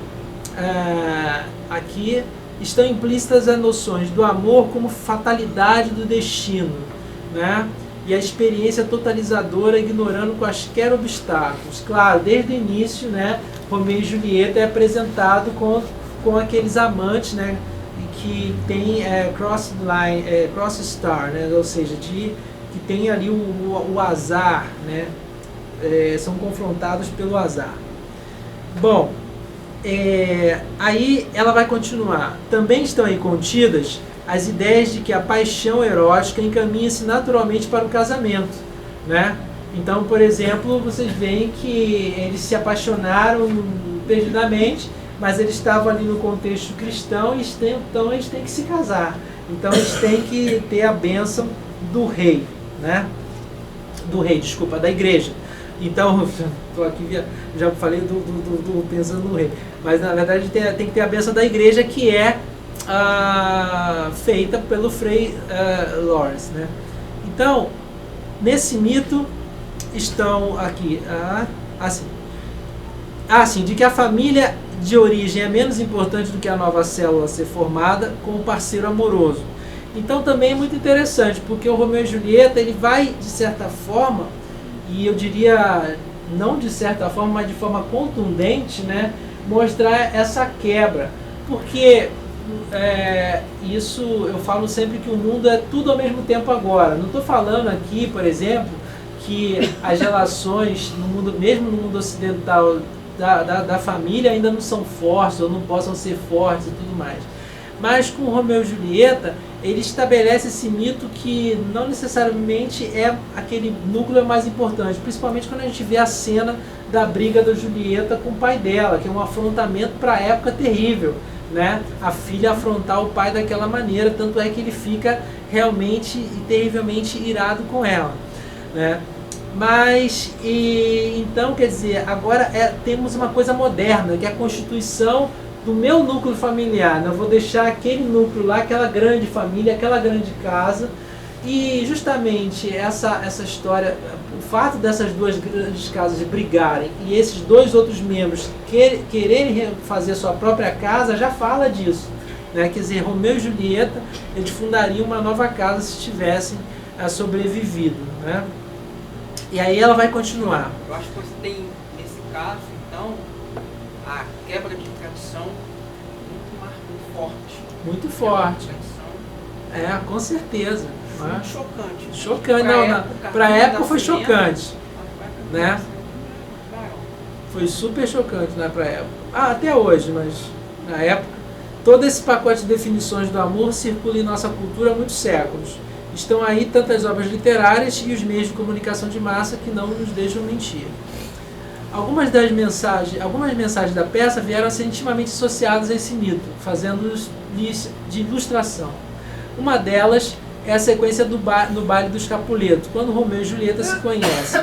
aqui estão implícitas as noções do amor como fatalidade do destino, né? E a experiência totalizadora ignorando quaisquer obstáculos. Claro, desde o início, né, Romeu e Julieta é apresentado com aqueles amantes, né, que tem cross star, né, ou seja, que tem ali o azar, né, são confrontados pelo azar. Bom, aí ela vai continuar. Também estão aí contidas as ideias de que a paixão erótica encaminha-se naturalmente para o casamento, né? Então, por exemplo, vocês veem que eles se apaixonaram perdidamente, mas eles estavam ali no contexto cristão, e então eles têm que se casar. Então eles têm que ter a bênção do rei, né? Da igreja. Então, tô aqui, já falei do pensando no rei, mas na verdade tem que ter a bênção da igreja, que é feita pelo Frei Lawrence, né? Então, nesse mito estão aqui, assim, de que a família de origem é menos importante do que a nova célula a ser formada com o parceiro amoroso. Então também é muito interessante, porque o Romeu e Julieta, ele vai, de certa forma, e eu diria, não de certa forma, mas de forma contundente, né, mostrar essa quebra. Porque isso, eu falo sempre que o mundo é tudo ao mesmo tempo agora. Não estou falando aqui, por exemplo, que as relações, no mundo, mesmo no mundo ocidental, da família ainda não são fortes, ou não possam ser fortes e tudo mais. Mas com Romeu e Julieta, ele estabelece esse mito que não necessariamente é aquele núcleo mais importante, principalmente quando a gente vê a cena da briga da Julieta com o pai dela, que é um afrontamento para a época terrível, né? A filha afrontar o pai daquela maneira, tanto é que ele fica realmente e terrivelmente irado com ela, né? Mas, então, quer dizer, agora temos uma coisa moderna, que é a constituição do meu núcleo familiar, né? Eu vou deixar aquele núcleo lá, aquela grande família, aquela grande casa, e justamente essa história, o fato dessas duas grandes casas brigarem e esses dois outros membros quererem fazer sua própria casa, já fala disso, né? Quer dizer, Romeu e Julieta, eles fundariam uma nova casa se tivessem sobrevivido, né? E aí ela vai continuar. Eu acho que você tem, nesse caso, então, a quebra de tradição muito forte. Muito forte. Com certeza. Muito chocante. Chocante. Para a época foi chocante. Né? Foi super chocante, né, para a época. Até hoje, mas na época. Todo esse pacote de definições do amor circula em nossa cultura há muitos séculos. Estão aí tantas obras literárias e os meios de comunicação de massa que não nos deixam mentir. Algumas mensagens da peça vieram a ser intimamente associadas a esse mito, fazendo-os de ilustração. Uma delas é a sequência no baile dos Capuletos, quando Romeu e Julieta se conhecem.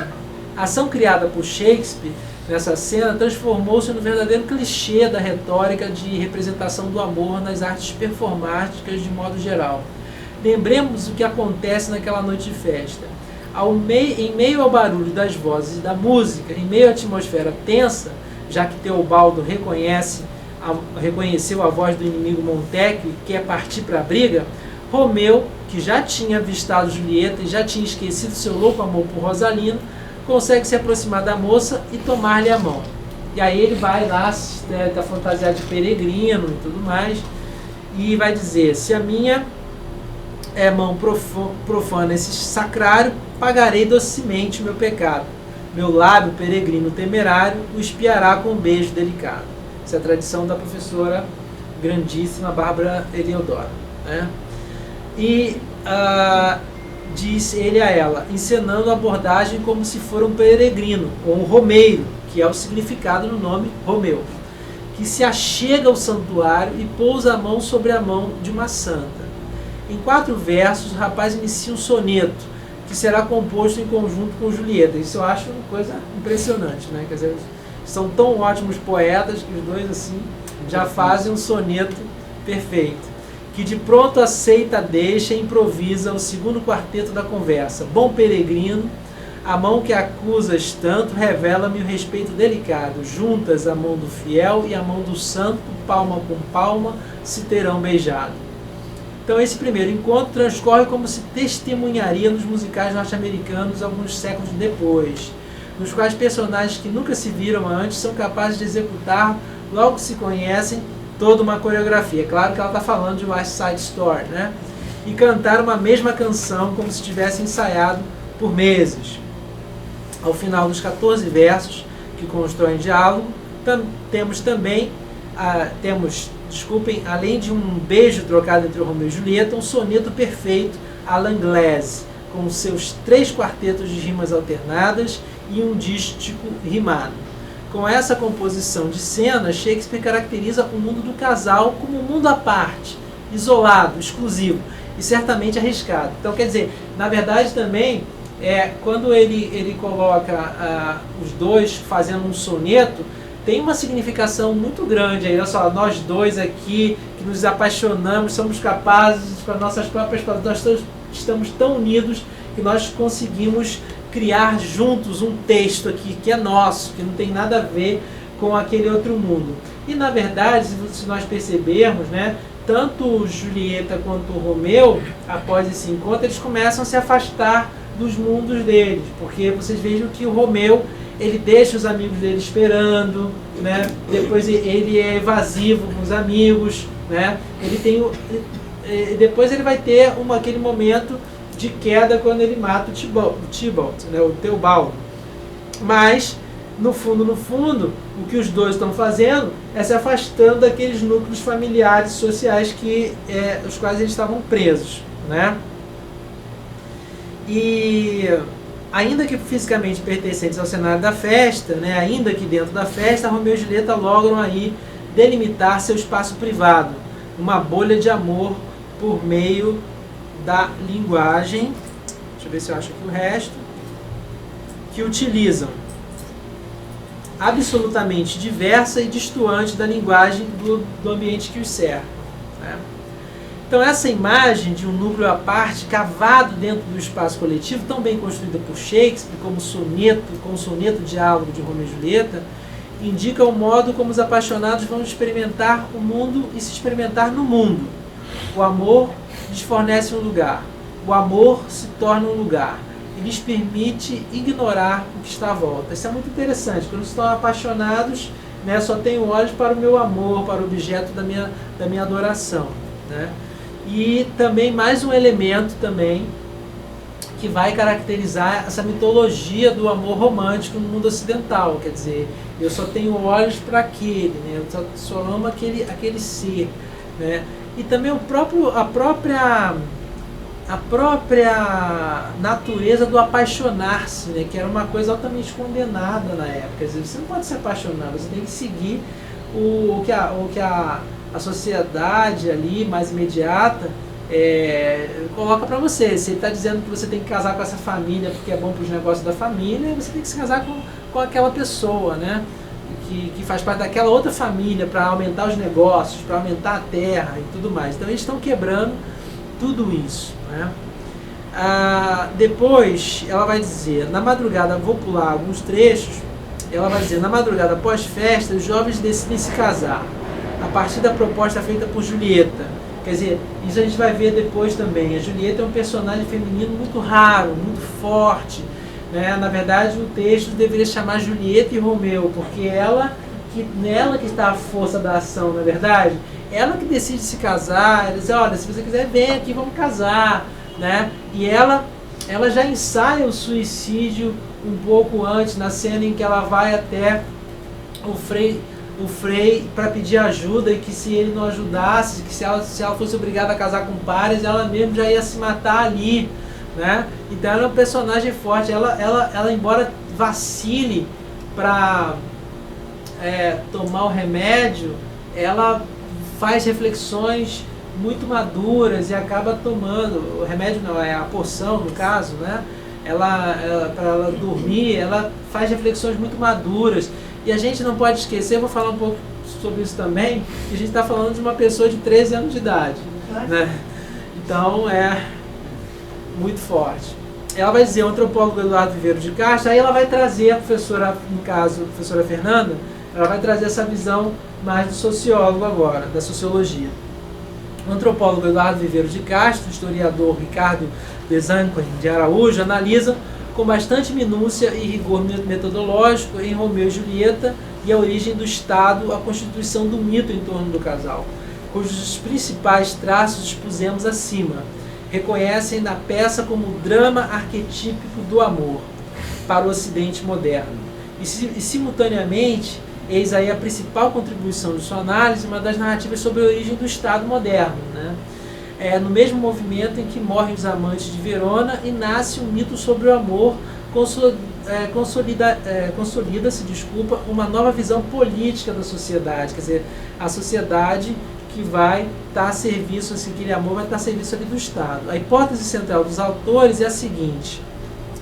A ação criada por Shakespeare nessa cena transformou-se no verdadeiro clichê da retórica de representação do amor nas artes performáticas de modo geral. Lembremos o que acontece naquela noite de festa. Em meio ao barulho das vozes e da música, em meio à atmosfera tensa, já que Teobaldo reconheceu a voz do inimigo Montecchio e quer partir para a briga, Romeu, que já tinha avistado Julieta e já tinha esquecido seu louco amor por Rosalino, consegue se aproximar da moça e tomar-lhe a mão. E aí ele vai lá, tá fantasiado de peregrino e tudo mais, e vai dizer: se a minha mão profana esse sacrário, pagarei docemente o meu pecado. Meu lábio peregrino temerário o espiará com um beijo delicado. Essa é a tradição da professora grandíssima Bárbara Eliodoro, né? E diz ele a ela, encenando a abordagem como se for um peregrino, ou um romeiro, que é o significado no nome Romeu, que se achega ao santuário e pousa a mão sobre a mão de uma santa. Em 4 versos, o rapaz inicia um soneto, que será composto em conjunto com Julieta. Isso eu acho uma coisa impressionante, né? Quer dizer, são tão ótimos poetas que os dois assim já fazem um soneto perfeito. Que de pronto aceita, deixa e improvisa o segundo quarteto da conversa. Bom peregrino, a mão que acusas tanto revela-me o respeito delicado. Juntas a mão do fiel e a mão do santo, palma com palma, se terão beijado. Então esse primeiro encontro transcorre como se testemunharia nos musicais norte-americanos alguns séculos depois, nos quais personagens que nunca se viram antes são capazes de executar, logo que se conhecem, toda uma coreografia. Claro que ela está falando de West Side Story, né? E cantar uma mesma canção como se tivesse ensaiado por meses. Ao final dos 14 versos que constroem diálogo, temos também, além de um beijo trocado entre Romeu e Julieta, um soneto perfeito à l'anglaise, com seus 3 quartetos de rimas alternadas e um dístico rimado. Com essa composição de cena, Shakespeare caracteriza o mundo do casal como um mundo à parte, isolado, exclusivo e certamente arriscado. Então, quer dizer, na verdade também, quando ele coloca os dois fazendo um soneto, tem uma significação muito grande aí. Olha só, nós dois aqui, que nos apaixonamos, somos capazes, com as nossas próprias palavras, nós estamos tão unidos que nós conseguimos criar juntos um texto aqui que é nosso, que não tem nada a ver com aquele outro mundo. E na verdade, se nós percebermos, né, tanto Julieta quanto Romeu, após esse encontro, eles começam a se afastar dos mundos deles, porque vocês vejam que o Romeu, ele deixa os amigos dele esperando, né? Depois ele é evasivo com os amigos, né? Depois ele vai ter aquele momento de queda quando ele mata o Tybalt, né? O Teobaldo. Mas, no fundo, o que os dois estão fazendo é se afastando daqueles núcleos familiares e sociais os quais eles estavam presos, né? E ainda que fisicamente pertencentes ao cenário da festa, né, ainda que dentro da festa, Romeu e Julieta logram aí delimitar seu espaço privado, uma bolha de amor por meio da linguagem, deixa eu ver se eu acho aqui o resto, que utilizam, absolutamente diversa e distoante da linguagem do ambiente que os cerca, né? Então essa imagem de um núcleo à parte, cavado dentro do espaço coletivo, tão bem construída por Shakespeare, como o soneto diálogo de Romeu e Julieta, indica o modo como os apaixonados vão experimentar o mundo e se experimentar no mundo. O amor lhes fornece um lugar, o amor se torna um lugar e lhes permite ignorar o que está à volta. Isso é muito interessante, quando estão apaixonados, né, só tenho olhos para o meu amor, para o objeto da minha adoração, né? E também mais um elemento também que vai caracterizar essa mitologia do amor romântico no mundo ocidental, quer dizer, eu só tenho olhos para aquele, né? Eu só amo aquele ser, né? E também a própria natureza do apaixonar-se, né? Que era uma coisa altamente condenada na época. Quer dizer, você não pode se apaixonar, você tem que seguir o que a sociedade ali mais imediata coloca para você. Se ele está dizendo que você tem que casar com essa família porque é bom para os negócios da família, você tem que se casar com aquela pessoa, né? Que faz parte daquela outra família para aumentar os negócios, para aumentar a terra e tudo mais. Então eles estão quebrando tudo isso, né? Depois ela vai dizer, na madrugada, vou pular alguns trechos, ela vai dizer, na madrugada pós-festa, os jovens decidem se casar, a partir da proposta feita por Julieta. Quer dizer, isso a gente vai ver depois também. A Julieta é um personagem feminino muito raro, muito forte, né? Na verdade, o texto deveria chamar Julieta e Romeu, porque nela que está a força da ação, na verdade. Ela que decide se casar, ela diz, olha, se você quiser, vem aqui, vamos casar, né? E ela já ensaia o suicídio um pouco antes, na cena em que ela vai até o Frei para pedir ajuda, e que se ele não ajudasse, que se ela fosse obrigada a casar com pares, ela mesmo já ia se matar ali, né? Então ela é um personagem forte. Ela embora vacile para tomar o remédio, ela faz reflexões muito maduras e acaba tomando o remédio, não, é a poção no caso, né? Para ela dormir, ela faz reflexões muito maduras. E a gente não pode esquecer, eu vou falar um pouco sobre isso também, que a gente está falando de uma pessoa de 13 anos de idade, né? Então é muito forte. Ela vai dizer, o antropólogo Eduardo Viveiro de Castro, aí ela vai trazer, a professora, no caso, a professora Fernanda, ela vai trazer essa visão mais do sociólogo agora, da sociologia. O antropólogo Eduardo Viveiro de Castro, o historiador Ricardo Besanquen de Araújo, analisam com bastante minúcia e rigor metodológico em Romeu e Julieta e a origem do Estado, a constituição do mito em torno do casal, cujos principais traços expusemos acima. Reconhecem na peça como o drama arquetípico do amor para o Ocidente moderno. E simultaneamente, eis aí a principal contribuição de sua análise, uma das narrativas sobre a origem do Estado moderno, né? No mesmo movimento em que morrem os amantes de Verona e nasce um mito sobre o amor, consolida-se, uma nova visão política da sociedade, quer dizer, a sociedade que vai estar a serviço, aquele amor vai estar a serviço ali do Estado. A hipótese central dos autores é a seguinte: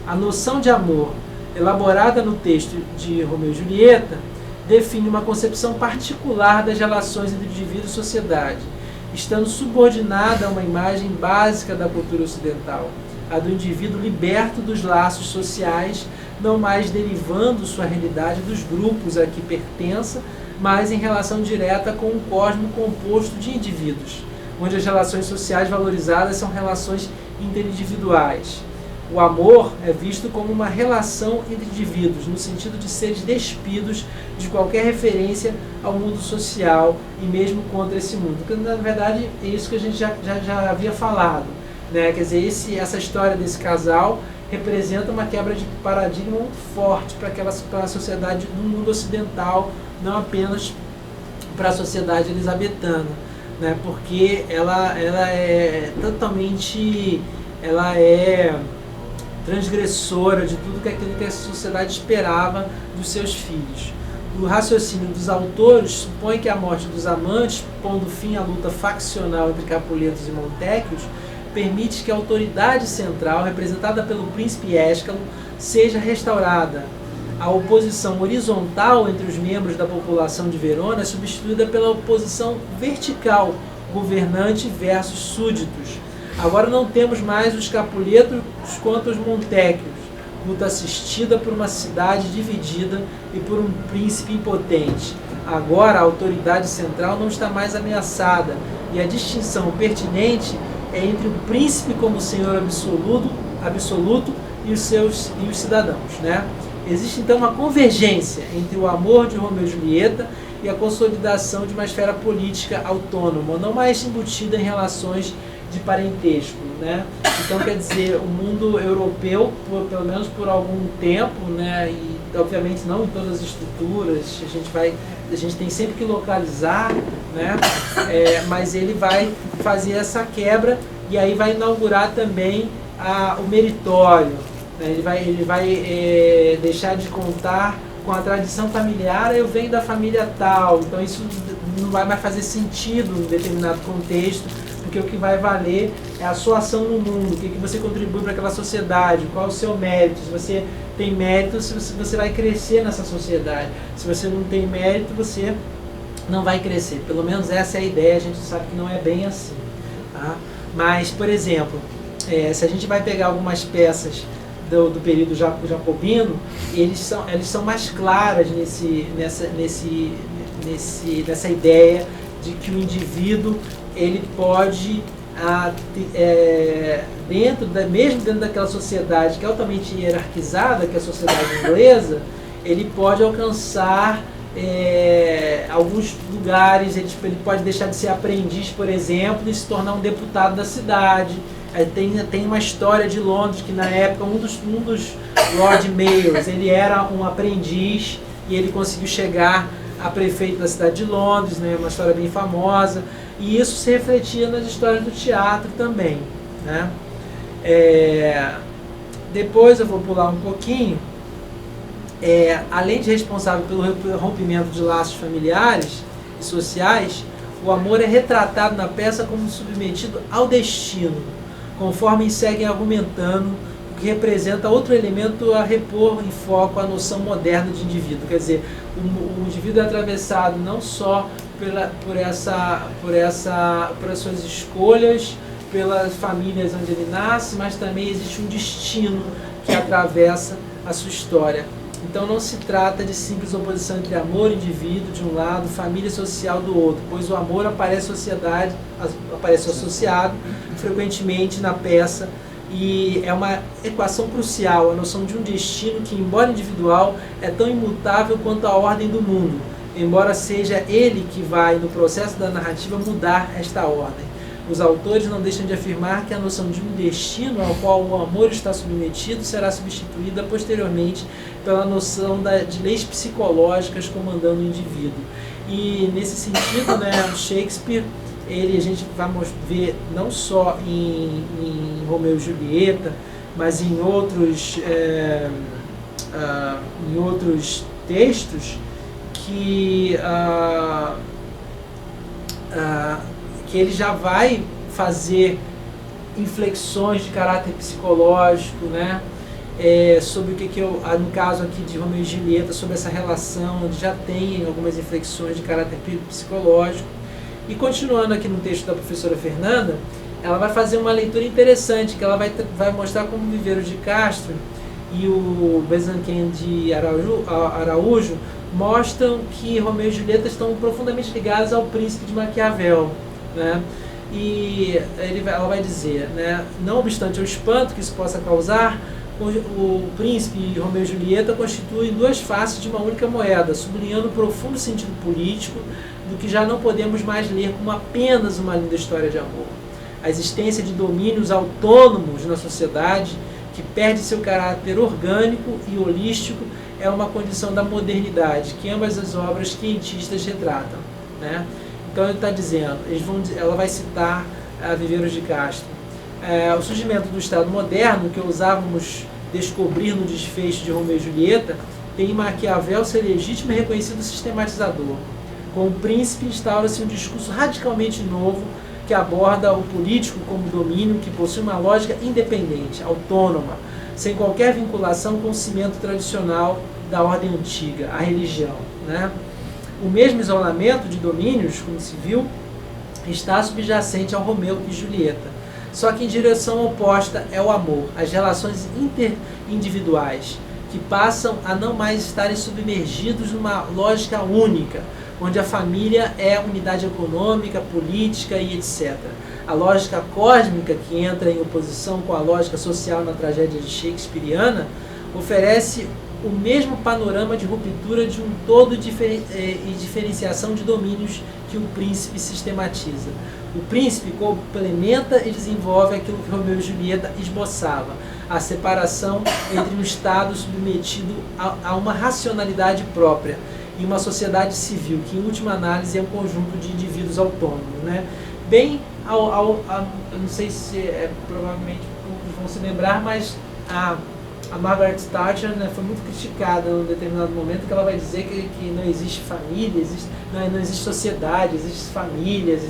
A noção de amor, elaborada no texto de Romeu e Julieta, define uma concepção particular das relações entre indivíduo e sociedade, estando subordinada a uma imagem básica da cultura ocidental, a do indivíduo liberto dos laços sociais, não mais derivando sua realidade dos grupos a que pertença, mas em relação direta com um cosmo composto de indivíduos, onde as relações sociais valorizadas são relações interindividuais. O amor é visto como uma relação entre indivíduos, no sentido de seres despidos de qualquer referência ao mundo social e mesmo contra esse mundo. Porque, na verdade, é isso que a gente já havia falado, né? Quer dizer, essa história desse casal representa uma quebra de paradigma muito forte para a sociedade do mundo ocidental, não apenas para a sociedade elisabetana, né? Porque ela é totalmente... ela é transgressora de tudo aquilo que a sociedade esperava dos seus filhos. O raciocínio dos autores supõe que a morte dos amantes, pondo fim à luta faccional entre Capuletos e Montéquios, permite que a autoridade central, representada pelo príncipe Éscalo, seja restaurada. A oposição horizontal entre os membros da população de Verona é substituída pela oposição vertical, governante versus súditos. Agora não temos mais os Capuletos contra os Montéquios, luta assistida por uma cidade dividida e por um príncipe impotente. Agora a autoridade central não está mais ameaçada e a distinção pertinente é entre o príncipe como senhor absoluto e os cidadãos, né? Existe então uma convergência entre o amor de Romeu e Julieta e a consolidação de uma esfera política autônoma, não mais embutida em relações de parentesco, né? Então, quer dizer, o mundo europeu, pelo menos por algum tempo, né, e obviamente não em todas as estruturas, a gente tem sempre que localizar, né, mas ele vai fazer essa quebra e aí vai inaugurar também o meritório, né? Ele vai deixar de contar com a tradição familiar. Eu venho da família tal, então isso não vai mais fazer sentido em determinado contexto, porque o que vai valer é a sua ação no mundo, o que você contribui para aquela sociedade, qual é o seu mérito. Se você tem mérito, você vai crescer nessa sociedade. Se você não tem mérito, você não vai crescer. Pelo menos essa é a ideia, a gente sabe que não é bem assim, tá? Mas, por exemplo, se a gente vai pegar algumas peças do período jacobino, eles são mais claras nessa ideia de que o indivíduo ele pode, mesmo dentro daquela sociedade que é altamente hierarquizada, que é a sociedade inglesa, ele pode alcançar alguns lugares. Ele pode deixar de ser aprendiz, por exemplo, e se tornar um deputado da cidade. Tem uma história de Londres que, na época, um dos Lord Mayors, ele era um aprendiz e ele conseguiu chegar a prefeito da cidade de Londres, né? Uma história bem famosa. E isso se refletia nas histórias do teatro também, né? Depois eu vou pular um pouquinho. Além de responsável pelo rompimento de laços familiares e sociais, o amor é retratado na peça como submetido ao destino, conforme seguem argumentando, o que representa outro elemento a repor em foco a noção moderna de indivíduo. Quer dizer, o indivíduo é atravessado não só por as suas escolhas, pelas famílias onde ele nasce, mas também existe um destino que atravessa a sua história. Então não se trata de simples oposição entre amor e indivíduo de um lado, família social do outro, pois o amor aparece associado frequentemente na peça, e é uma equação crucial, a noção de um destino que, embora individual, é tão imutável quanto a ordem do mundo, embora seja ele que vai, no processo da narrativa, mudar esta ordem. Os autores não deixam de afirmar que a noção de um destino ao qual o amor está submetido será substituída posteriormente pela noção de leis psicológicas comandando o indivíduo. E nesse sentido, né, Shakespeare, a gente vai ver não só em Romeu e Julieta, mas em outros textos que ele já vai fazer inflexões de caráter psicológico, né? sobre o que eu, no caso aqui de Romeu e Julieta, sobre essa relação, onde já tem algumas reflexões de caráter psicológico. E continuando aqui no texto da professora Fernanda, ela vai fazer uma leitura interessante, que ela vai mostrar como Viveiros de Castro e o Besanquen de Araújo mostram que Romeu e Julieta estão profundamente ligados ao príncipe de Maquiavel, né? E ela vai dizer, né, não obstante o espanto que isso possa causar, o príncipe e Romeu e Julieta constituem duas faces de uma única moeda, sublinhando o profundo sentido político do que já não podemos mais ler como apenas uma linda história de amor. A existência de domínios autônomos na sociedade, que perde seu caráter orgânico e holístico, é uma condição da modernidade, que ambas as obras quentistas retratam, né? Então ele está dizendo, ela vai citar a Viveiros de Castro. O surgimento do Estado moderno, que ousávamos descobrir no desfecho de Romeu e Julieta, tem em Maquiavel seu legítimo e reconhecido sistematizador. Com o príncipe instaura-se um discurso radicalmente novo que aborda o político como domínio que possui uma lógica independente, autônoma, sem qualquer vinculação com o cimento tradicional da ordem antiga, a religião, né? O mesmo isolamento de domínios, como se viu, está subjacente ao Romeu e Julieta. Só que em direção oposta é o amor, as relações interindividuais, que passam a não mais estarem submergidos numa lógica única, onde a família é a unidade econômica, política e etc. A lógica cósmica, que entra em oposição com a lógica social na tragédia de shakespeariana, oferece o mesmo panorama de ruptura de um todo e diferenciação de domínios que o príncipe sistematiza. O príncipe complementa e desenvolve aquilo que Romeu e Julieta esboçava, a separação entre um Estado submetido a uma racionalidade própria e uma sociedade civil, que em última análise é um conjunto de indivíduos autônomos, né? Bem, eu não sei se provavelmente poucos vão se lembrar, mas a Margaret Thatcher, né, foi muito criticada em um determinado momento, que ela vai dizer que não existe família, não existe sociedade, existem famílias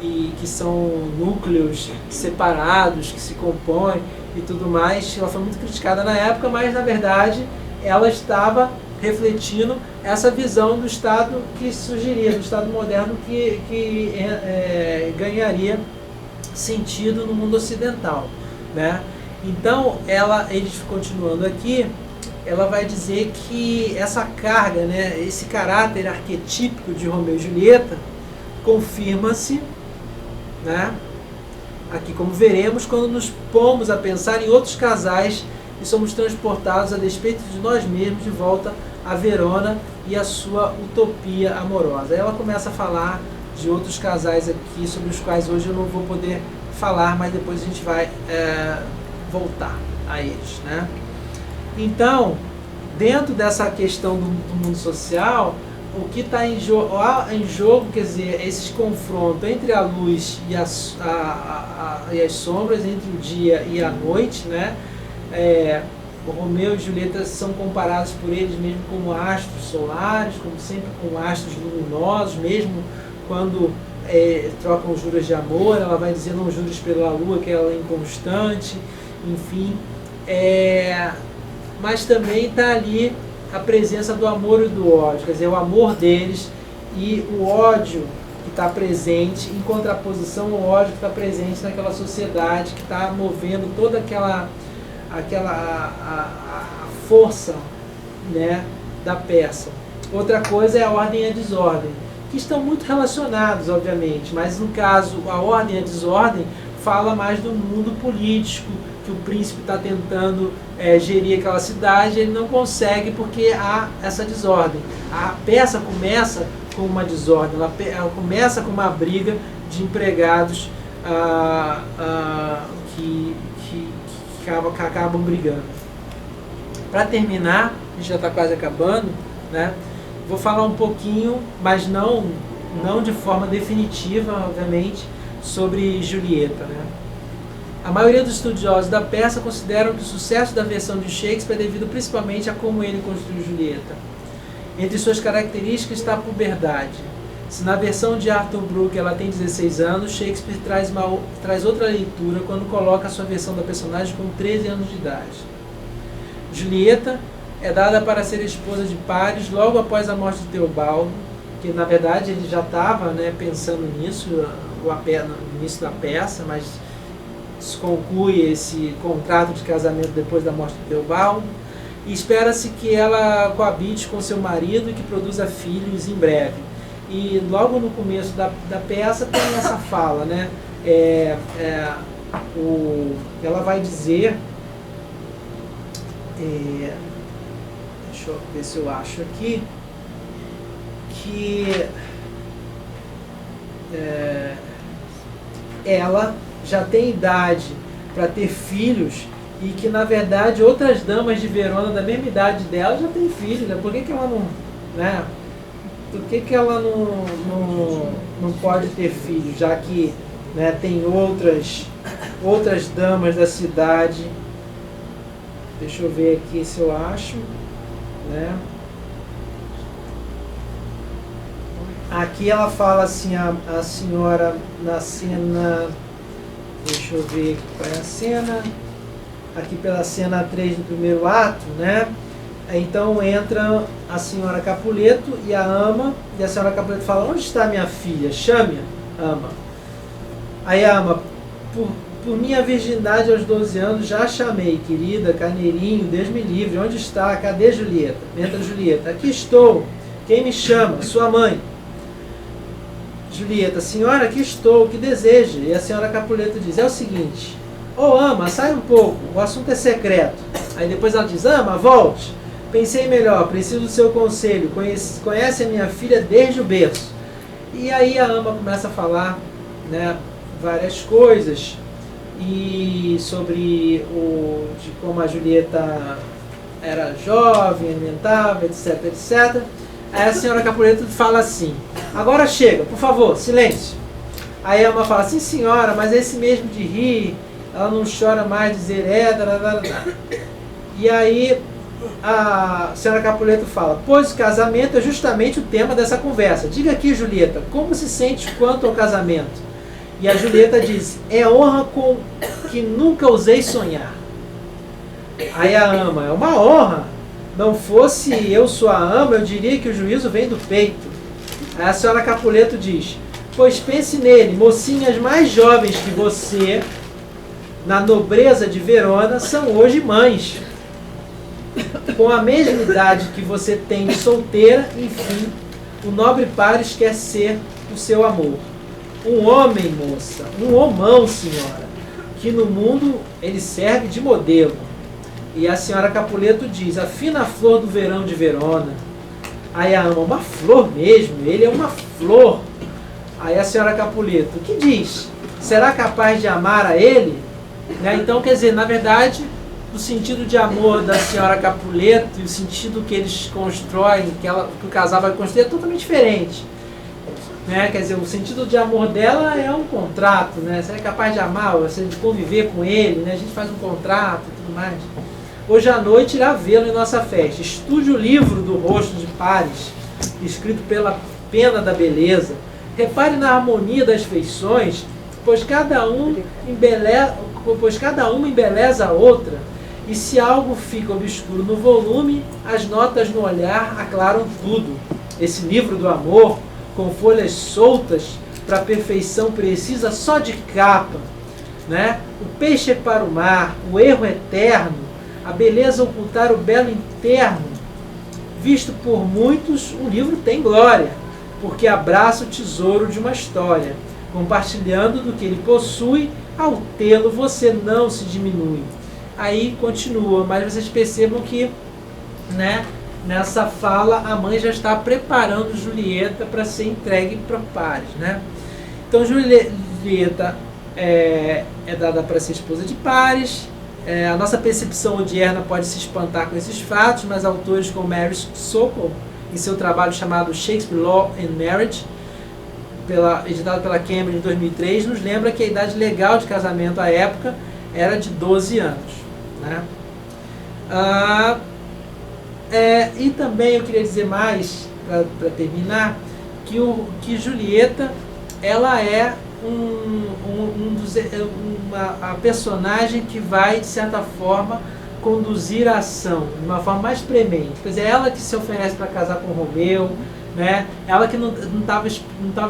e que são núcleos separados, que se compõem e tudo mais. Ela foi muito criticada na época, mas na verdade ela estava refletindo essa visão do Estado que surgiria, do Estado moderno que ganharia sentido no mundo ocidental, né? Então, eles continuando aqui, ela vai dizer que essa carga, né, esse caráter arquetípico de Romeu e Julieta confirma-se, né, aqui como veremos, quando nos pomos a pensar em outros casais e somos transportados a despeito de nós mesmos de volta a Verona e a sua utopia amorosa. Aí ela começa a falar de outros casais aqui, sobre os quais hoje eu não vou poder falar, mas depois a gente vai voltar a eles, né? Então, dentro dessa questão do mundo social, o que está em jogo, quer dizer, esse confronto entre a luz e as sombras, entre o dia e a noite, né? O Romeu e Julieta são comparados por eles mesmo como astros solares, como sempre com astros luminosos, mesmo quando trocam juras de amor. Ela vai dizer, não jures pela lua, que ela é inconstante, enfim. Mas também está ali a presença do amor e do ódio, quer dizer, o amor deles e o ódio que está presente, em contraposição ao ódio que está presente naquela sociedade que está movendo toda aquela força, né, da peça. Outra coisa é a ordem e a desordem, que estão muito relacionados, obviamente, mas no caso a ordem e a desordem fala mais do mundo político, que o príncipe está tentando gerir aquela cidade, ele não consegue porque há essa desordem. A peça começa com uma desordem, ela começa com uma briga de empregados que acabam brigando. Para terminar, a gente já está quase acabando, né? Vou falar um pouquinho, mas não de forma definitiva, obviamente, sobre Julieta, né? A maioria dos estudiosos da peça consideram que o sucesso da versão de Shakespeare é devido principalmente a como ele construiu Julieta. Entre suas características está a puberdade. Se na versão de Arthur Brooke ela tem 16 anos, Shakespeare traz outra leitura quando coloca a sua versão da personagem com 13 anos de idade. Julieta é dada para ser esposa de Paris logo após a morte de Teobaldo, que na verdade ele já estava, né, pensando nisso no início da peça, mas se conclui esse contrato de casamento depois da morte de Teobaldo, e espera-se que ela coabite com seu marido e que produza filhos em breve. E logo no começo da peça tem essa fala, né? Ela vai dizer, deixa eu ver se eu acho aqui, que ela já tem idade para ter filhos e que na verdade outras damas de Verona da mesma idade dela já têm filhos, né? Por que ela não, né? Por que ela não pode ter filhos, já que, né, tem outras damas da cidade? Deixa eu ver aqui se eu acho, né? Aqui ela fala assim, a senhora na cena, deixa eu ver qual é a cena, aqui pela cena 3 do primeiro ato, né? Então entra a senhora Capuleto e a ama, e a senhora Capuleto fala: onde está minha filha? Chame-a, ama. Aí a ama: por minha virgindade aos 12 anos já a chamei, querida, carneirinho, Deus me livre, onde está? Cadê Julieta? Entra Julieta: aqui estou, quem me chama? Sua mãe. Julieta: senhora, aqui estou, o que deseja? E a senhora Capuleto diz: é o seguinte, ama, sai um pouco, o assunto é secreto. Aí depois ela diz: ama, volte. Pensei melhor, preciso do seu conselho, conhece a minha filha desde o berço. E aí a ama começa a falar, né, várias coisas, e sobre de como a Julieta era jovem, alimentava, etc, etc. Aí a senhora Capuleto fala assim: agora chega, por favor, silêncio. Aí a ama fala: sim senhora, mas esse mesmo de rir, ela não chora mais, dizer E aí a senhora Capuleto fala: pois o casamento é justamente o tema dessa conversa. Diga aqui, Julieta, como se sente quanto ao casamento? E a Julieta diz: é honra com que nunca ousei sonhar. Aí a ama: é uma honra. Não fosse eu sua ama, eu diria que o juízo vem do peito. Aí a senhora Capuleto diz: pois pense nele, mocinhas mais jovens que você, na nobreza de Verona, são hoje mães. Com a mesma idade que você tem de solteira, enfim, o nobre Paris quer ser o seu amor. Um homem, moça, um homão, senhora, que no mundo ele serve de modelo. E a senhora Capuleto diz: a fina flor do verão de Verona. Aí a ama: uma flor mesmo, ele é uma flor. Aí a senhora Capuleto: o que diz? Será capaz de amar a ele? Né? Então, quer dizer, na verdade, o sentido de amor da senhora Capuleto e o sentido que eles constroem, que o casal vai construir, é totalmente diferente. Né? Quer dizer, o sentido de amor dela é um contrato, né? Você é capaz de amar, você de conviver com ele, né? A gente faz um contrato e tudo mais. Hoje à noite irá vê-lo em nossa festa. Estude o livro do rosto de Paris, escrito pela pena da beleza. Repare na harmonia das feições, pois cada uma embeleza a outra. E se algo fica obscuro no volume, as notas no olhar aclaram tudo. Esse livro do amor, com folhas soltas, para a perfeição precisa só de capa. Né? O peixe é para o mar, o erro eterno, a beleza ocultar o belo interno. Visto por muitos, o livro tem glória, porque abraça o tesouro de uma história. Compartilhando do que ele possui, ao tê-lo você não se diminui. Aí continua, mas vocês percebam que, né, nessa fala a mãe já está preparando Julieta para ser entregue para Paris, né? Então Julieta é dada para ser esposa de Paris. A nossa percepção odierna pode se espantar com esses fatos, mas autores como Mary Sokol, em seu trabalho chamado Shakespeare, Law and Marriage, editado pela Cambridge em 2003, nos lembra que a idade legal de casamento à época era de 12 anos. Né? E também eu queria dizer mais, para terminar, que Julieta ela é a personagem que vai, de certa forma, conduzir a ação de uma forma mais premente. Quer dizer, ela que se oferece para casar com Romeu, né? Ela que não estava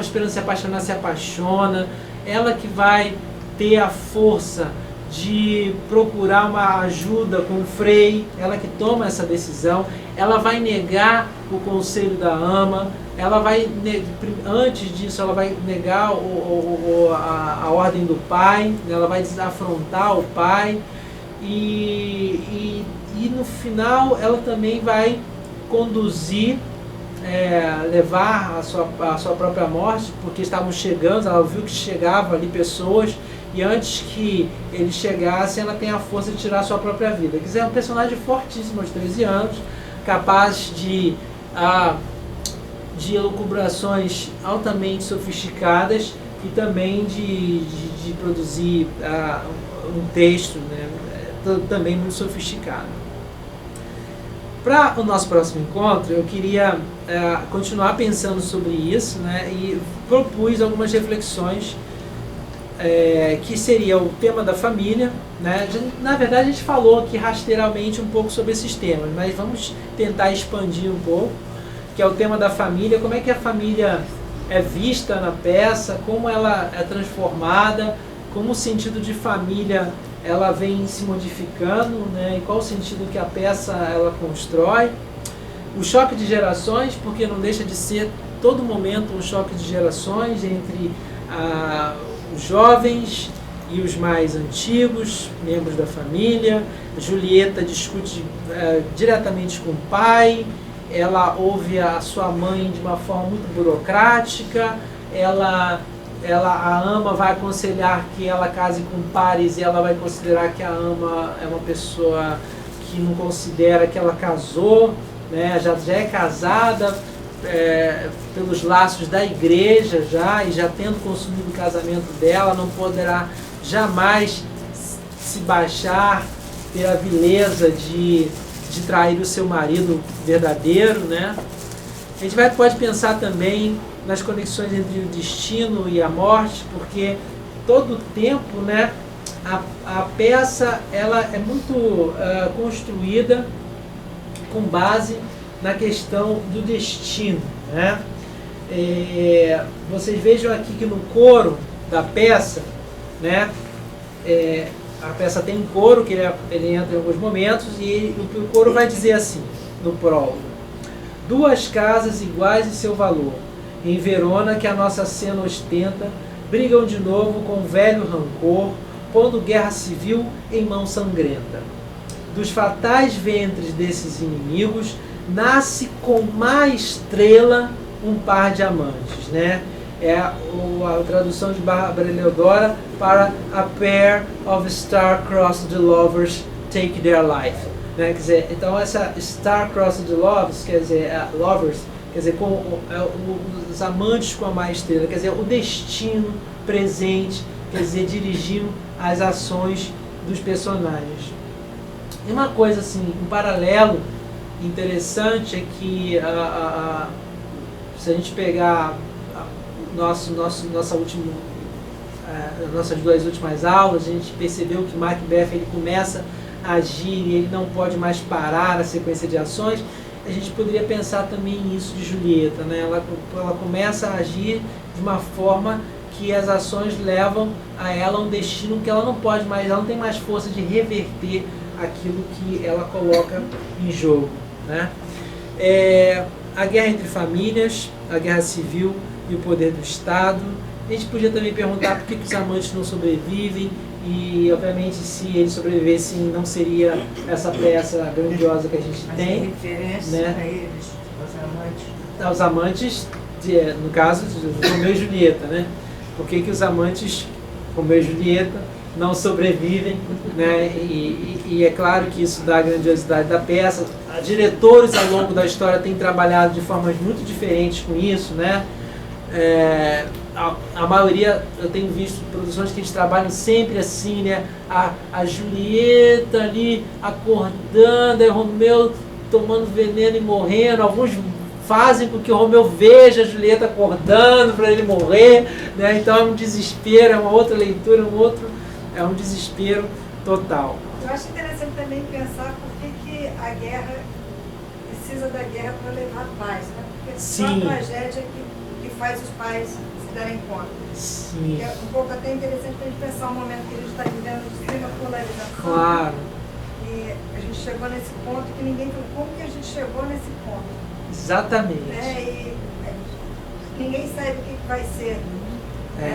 esperando se apaixonar, se apaixona, ela que vai ter a força de procurar uma ajuda com o Frei, ela que toma essa decisão, ela vai negar o conselho da ama, ela vai, antes disso, ela vai negar a ordem do pai, ela vai desafrontar o pai, e no final ela também vai conduzir, levar a sua própria morte, porque estavam chegando, ela viu que chegavam ali pessoas, e antes que eles chegassem, ela tem a força de tirar a sua própria vida. Quer dizer, é um personagem fortíssimo aos 13 anos, capaz de elucubrações altamente sofisticadas e também de produzir um texto, né, também muito sofisticado. Para o nosso próximo encontro, eu queria continuar pensando sobre isso, né, e propus algumas reflexões que seria o tema da família, né? Na verdade, a gente falou aqui rasteiramente um pouco sobre esses temas, mas vamos tentar expandir um pouco, que é o tema da família, como é que a família é vista na peça, como ela é transformada, como o sentido de família ela vem se modificando, né? E qual o sentido que a peça ela constrói. O choque de gerações, porque não deixa de ser todo momento um choque de gerações entre os jovens e os mais antigos, membros da família. Júlieta discute diretamente com o pai, ela ouve a sua mãe de uma forma muito burocrática, a ama vai aconselhar que ela case com pares e ela vai considerar que a ama é uma pessoa que não considera que ela casou, né? já é casada, pelos laços da igreja e já tendo consumido o casamento dela, não poderá jamais se baixar, ter a vileza de trair o seu marido verdadeiro, né? A gente pode pensar também nas conexões entre o destino e a morte, porque todo o tempo, né, a peça ela é muito construída com base na questão do destino, né? Vocês vejam aqui que no coro da peça, né, a peça tem coro, que ele entra em alguns momentos, e o coro vai dizer assim, no prólogo: duas casas iguais em seu valor, em Verona que a nossa cena ostenta, brigam de novo com velho rancor, pondo guerra civil em mão sangrenta. Dos fatais ventres desses inimigos, nasce com má estrela um par de amantes, né? É a tradução de Bárbara Eleodora para A pair of star-crossed lovers take their life, né? Quer dizer, então essa star-crossed lovers, quer dizer, lovers, quer dizer, os amantes com a má estrela, quer dizer, o destino presente, quer dizer, dirigindo as ações dos personagens. E uma coisa assim, um paralelo interessante é que se a gente pegar nossas duas últimas aulas, a gente percebeu que Macbeth ele começa a agir e ele não pode mais parar a sequência de ações. A gente poderia pensar também nisso de Julieta, né? Ela começa a agir de uma forma que as ações levam a ela um destino que ela não pode mais, ela não tem mais força de reverter aquilo que ela coloca em jogo, né? A guerra entre famílias, a guerra civil e o poder do Estado. A gente podia também perguntar por que os amantes não sobrevivem e, obviamente, se eles sobrevivessem, não seria essa peça grandiosa que a gente tem. Referência, né, a eles, aos amantes, no caso de Romeu e Julieta, né? Por que os amantes, Romeu e Julieta, não sobrevivem, né? E é claro que isso dá a grandiosidade da peça. Diretores ao longo da história têm trabalhado de formas muito diferentes com isso, né? A maioria, eu tenho visto produções que eles trabalham sempre assim, né? A Julieta ali acordando, e Romeu tomando veneno e morrendo. Alguns fazem com que o Romeu veja a Julieta acordando para ele morrer, né? Então é um desespero, é uma outra leitura, é um desespero total. Eu acho interessante também pensar por que a guerra precisa da guerra para levar paz, né? Porque só a tragédia que faz os pais se darem conta. Sim. É um pouco até interessante para a gente pensar o momento que a gente está vivendo de extrema polarização. Claro. E a gente chegou nesse ponto que ninguém falou como que a gente chegou nesse ponto. Exatamente. E ninguém sabe o que vai ser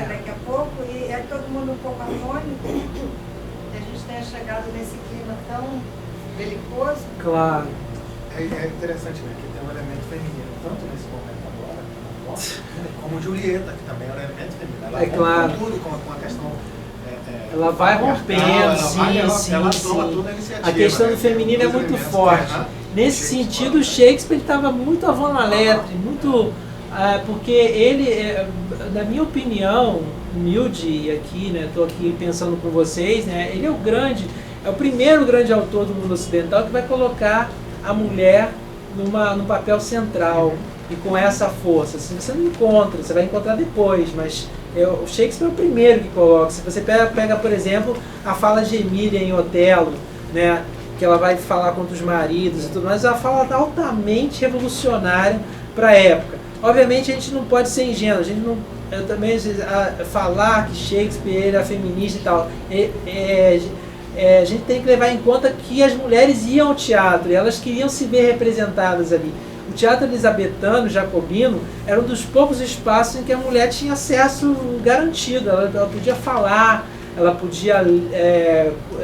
daqui a pouco, e é todo mundo um pouco afônico, que a gente tenha chegado nesse clima tão belicoso. Claro. É interessante, né, que tem um elemento feminino, tanto nesse momento agora, como Julieta, que também é um elemento feminino. Ela claro. tudo com a questão. Ela vai rompendo, sim. A questão do feminino é muito forte. Nesse sentido, o Shakespeare estava muito avant la lettre, muito... porque ele, na minha opinião, humilde aqui, né, estou aqui pensando com vocês, né, ele é o primeiro grande autor do mundo ocidental que vai colocar a mulher num papel central e com essa força. Você não encontra, você vai encontrar depois, mas o Shakespeare é o primeiro que coloca. Se você pega, por exemplo, a fala de Emília em Otelo, né, que ela vai falar contra os maridos e tudo mais, é uma fala altamente revolucionária para a época. Obviamente a gente não pode ser ingênuo, eu também falar que Shakespeare era feminista e tal, a gente tem que levar em conta que as mulheres iam ao teatro e elas queriam se ver representadas ali. O teatro elisabetano, jacobino, era um dos poucos espaços em que a mulher tinha acesso garantido, ela podia falar, ela podia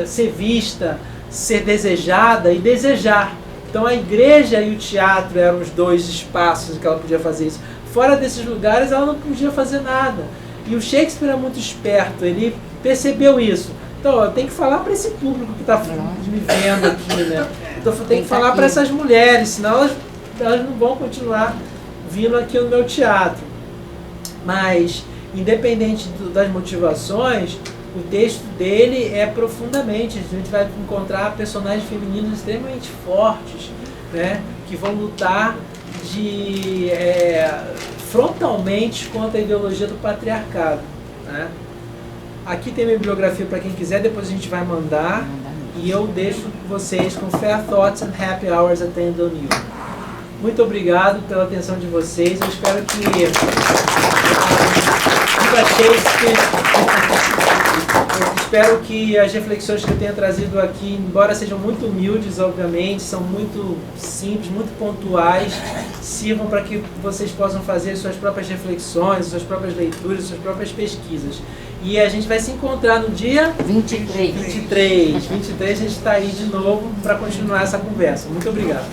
ser vista, ser desejada e desejar. Então a igreja e o teatro eram os dois espaços em que ela podia fazer isso. Fora desses lugares ela não podia fazer nada. E o Shakespeare é muito esperto, ele percebeu isso. Então eu tenho que falar para esse público que está me vendo aqui, né? Então eu tenho que falar para essas mulheres, senão elas não vão continuar vindo aqui no meu teatro. Mas, independente das motivações, o texto dele é profundamente, a gente vai encontrar personagens femininos extremamente fortes, né, que vão lutar frontalmente contra a ideologia do patriarcado, né. Aqui tem minha bibliografia para quem quiser, depois a gente vai mandar, e eu deixo vocês com Fair Thoughts and Happy Hours Attend on You. Muito obrigado pela atenção de vocês, eu espero que eu espero que as reflexões que eu tenha trazido aqui, embora sejam muito humildes, obviamente, são muito simples, muito pontuais, sirvam para que vocês possam fazer suas próprias reflexões, suas próprias leituras, suas próprias pesquisas. E a gente vai se encontrar no dia 23. 23 a gente está aí de novo para continuar essa conversa. Muito obrigado.